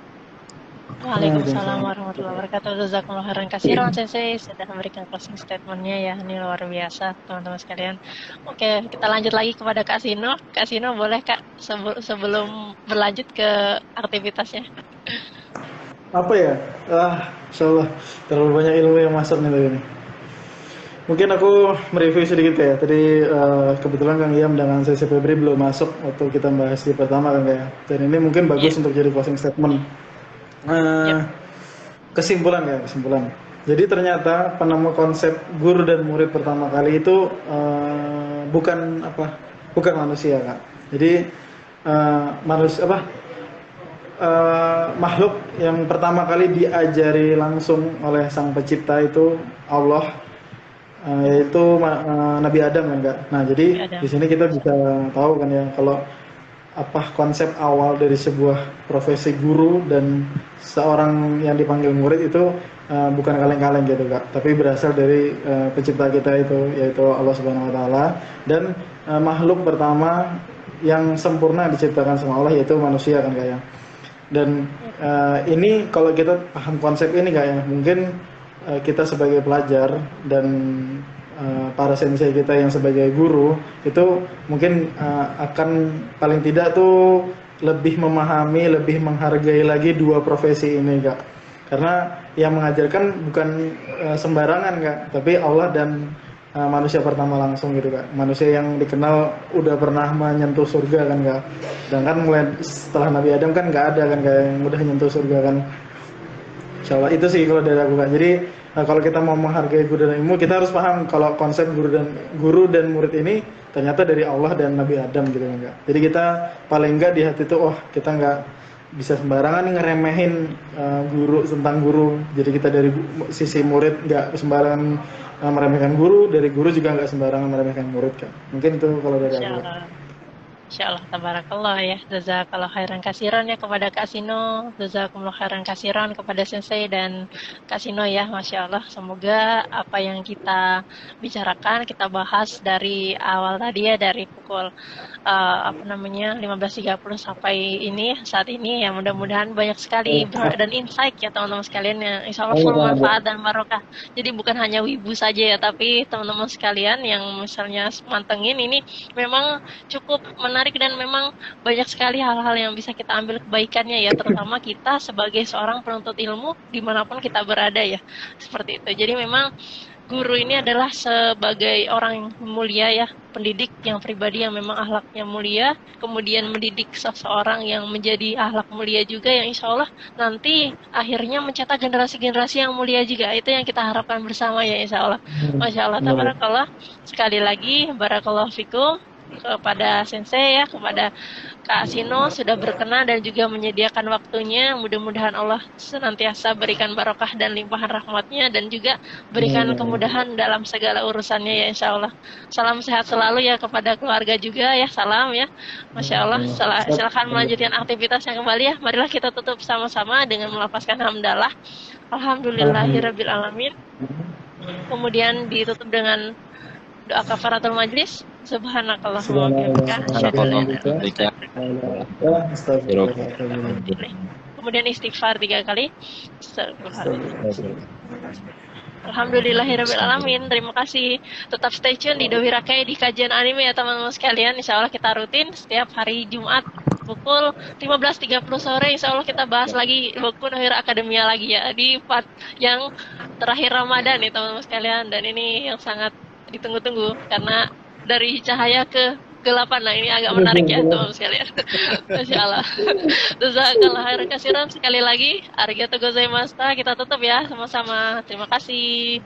Waalaikumsalam warahmatullahi wabarakatuh. Jazakumullah khairan katsiran Sensei sudah memberikan closing statementnya ya, ini luar biasa teman-teman sekalian. Oke, kita lanjut lagi kepada Kak Sino. Kak Sino boleh Kak sebelum berlanjut ke aktivitasnya. Apa ya? Insyaallah terlalu banyak ilmu yang masuk nih tadi. Mungkin aku mereview sedikit ya. Tadi kebetulan Kang Iam dengan sesi Febri belum masuk waktu kita bahas di pertama kan ya. Dan ini mungkin bagus untuk jadi closing statement. Kesimpulan. Jadi ternyata penemu konsep guru dan murid pertama kali itu bukan manusia Kak. Jadi makhluk yang pertama kali diajari langsung oleh Sang Pencipta itu Allah, yaitu Nabi Adam kan Kak. Nah jadi Nabi Adam. di sini kita bisa tahu kan ya kalau apa konsep awal dari sebuah profesi guru dan seorang yang dipanggil murid itu bukan kaleng-kaleng gitu Kak, tapi berasal dari pencipta kita itu, yaitu Allah Subhanahu wa taala, dan makhluk pertama yang sempurna diciptakan sama Allah yaitu manusia kan Kak ya. Dan ini kalau kita paham konsep ini Kak ya, mungkin kita sebagai pelajar dan para sensei kita yang sebagai guru itu mungkin akan paling tidak tuh lebih memahami, lebih menghargai lagi dua profesi ini Kak. Karena yang mengajarkan bukan sembarangan Kak, tapi Allah dan manusia pertama langsung gitu Kak. Manusia yang dikenal udah pernah menyentuh surga kan Kak. Dan kan mulai setelah Nabi Adam kan nggak ada kan Kak yang udah menyentuh surga kan. Insya Allah itu sih kalau dari aku Kak. Jadi kalau kita mau menghargai guru dan ilmu, kita harus paham kalau konsep guru dan murid ini ternyata dari Allah dan Nabi Adam gitu kan Kak. Jadi kita paling enggak di hati itu, oh kita nggak bisa sembarangan nih ngeremehin guru tentang guru. Jadi kita dari sisi murid nggak sembarangan meremehkan guru, dari guru juga nggak sembarangan meremehkan murid Kak. Mungkin itu kalau dari aku. Insyaallah, tabarakallah ya. Jazakallah khairan kasiran ya kepada Kak Sino, jazakumullah khairan kasiran kepada Sensei dan Kak Sino ya, Masya Allah. Semoga apa yang kita bicarakan, kita bahas dari awal tadi ya, dari pukul 15.30 sampai saat ini ya, mudah-mudahan banyak sekali dan insight ya teman-teman sekalian yang insya Allah full manfaat dan barokah. Jadi bukan hanya wibu saja ya, tapi teman-teman sekalian yang misalnya mantengin ini memang cukup menarik dan memang banyak sekali hal-hal yang bisa kita ambil kebaikannya ya, terutama kita sebagai seorang penuntut ilmu dimanapun kita berada ya, seperti itu. Jadi memang guru ini adalah sebagai orang yang mulia ya, pendidik yang pribadi yang memang akhlaknya mulia, kemudian mendidik seseorang yang menjadi akhlak mulia juga, yang insya Allah nanti akhirnya mencetak generasi-generasi yang mulia juga. Itu yang kita harapkan bersama ya insya Allah. Masya Allah, tabarakallah. Sekali lagi, barakallahu fikum kepada Sensei ya, kepada Kak Sino sudah berkenan dan juga menyediakan waktunya. Mudah-mudahan Allah senantiasa berikan barokah dan limpahan rahmatnya dan juga berikan kemudahan dalam segala urusannya ya insya Allah. Salam sehat selalu ya kepada keluarga juga ya, salam ya. Masya Allah, silakan melanjutkan aktivitasnya kembali ya. Marilah kita tutup sama-sama dengan melafazkan hamdalah Alhamdulillahirabbil alamin. Kemudian ditutup dengan doa kafaratul majlis. Subhanakallahumma wa bihamdika. Kemudian istighfar 3 kali. Alhamdulillahirabbil alamin. Terima kasih. Tetap stay tune di Dowi Rakai di kajian anime ya teman-teman sekalian. Insya Allah kita rutin setiap hari Jumat pukul 15.30 sore. Insya Allah kita bahas lagi buku Dowi Akademia lagi ya, di part yang terakhir Ramadan nih teman-teman sekalian. Dan ini yang sangat ditunggu-tunggu karena dari cahaya ke gelapan. Nah ini agak menarik ya teman-teman sekalian. Masya Allah. Jazakallah khairan kasiran sekali lagi. Arigatou gozaimashita. Kita tutup ya sama-sama. Terima kasih.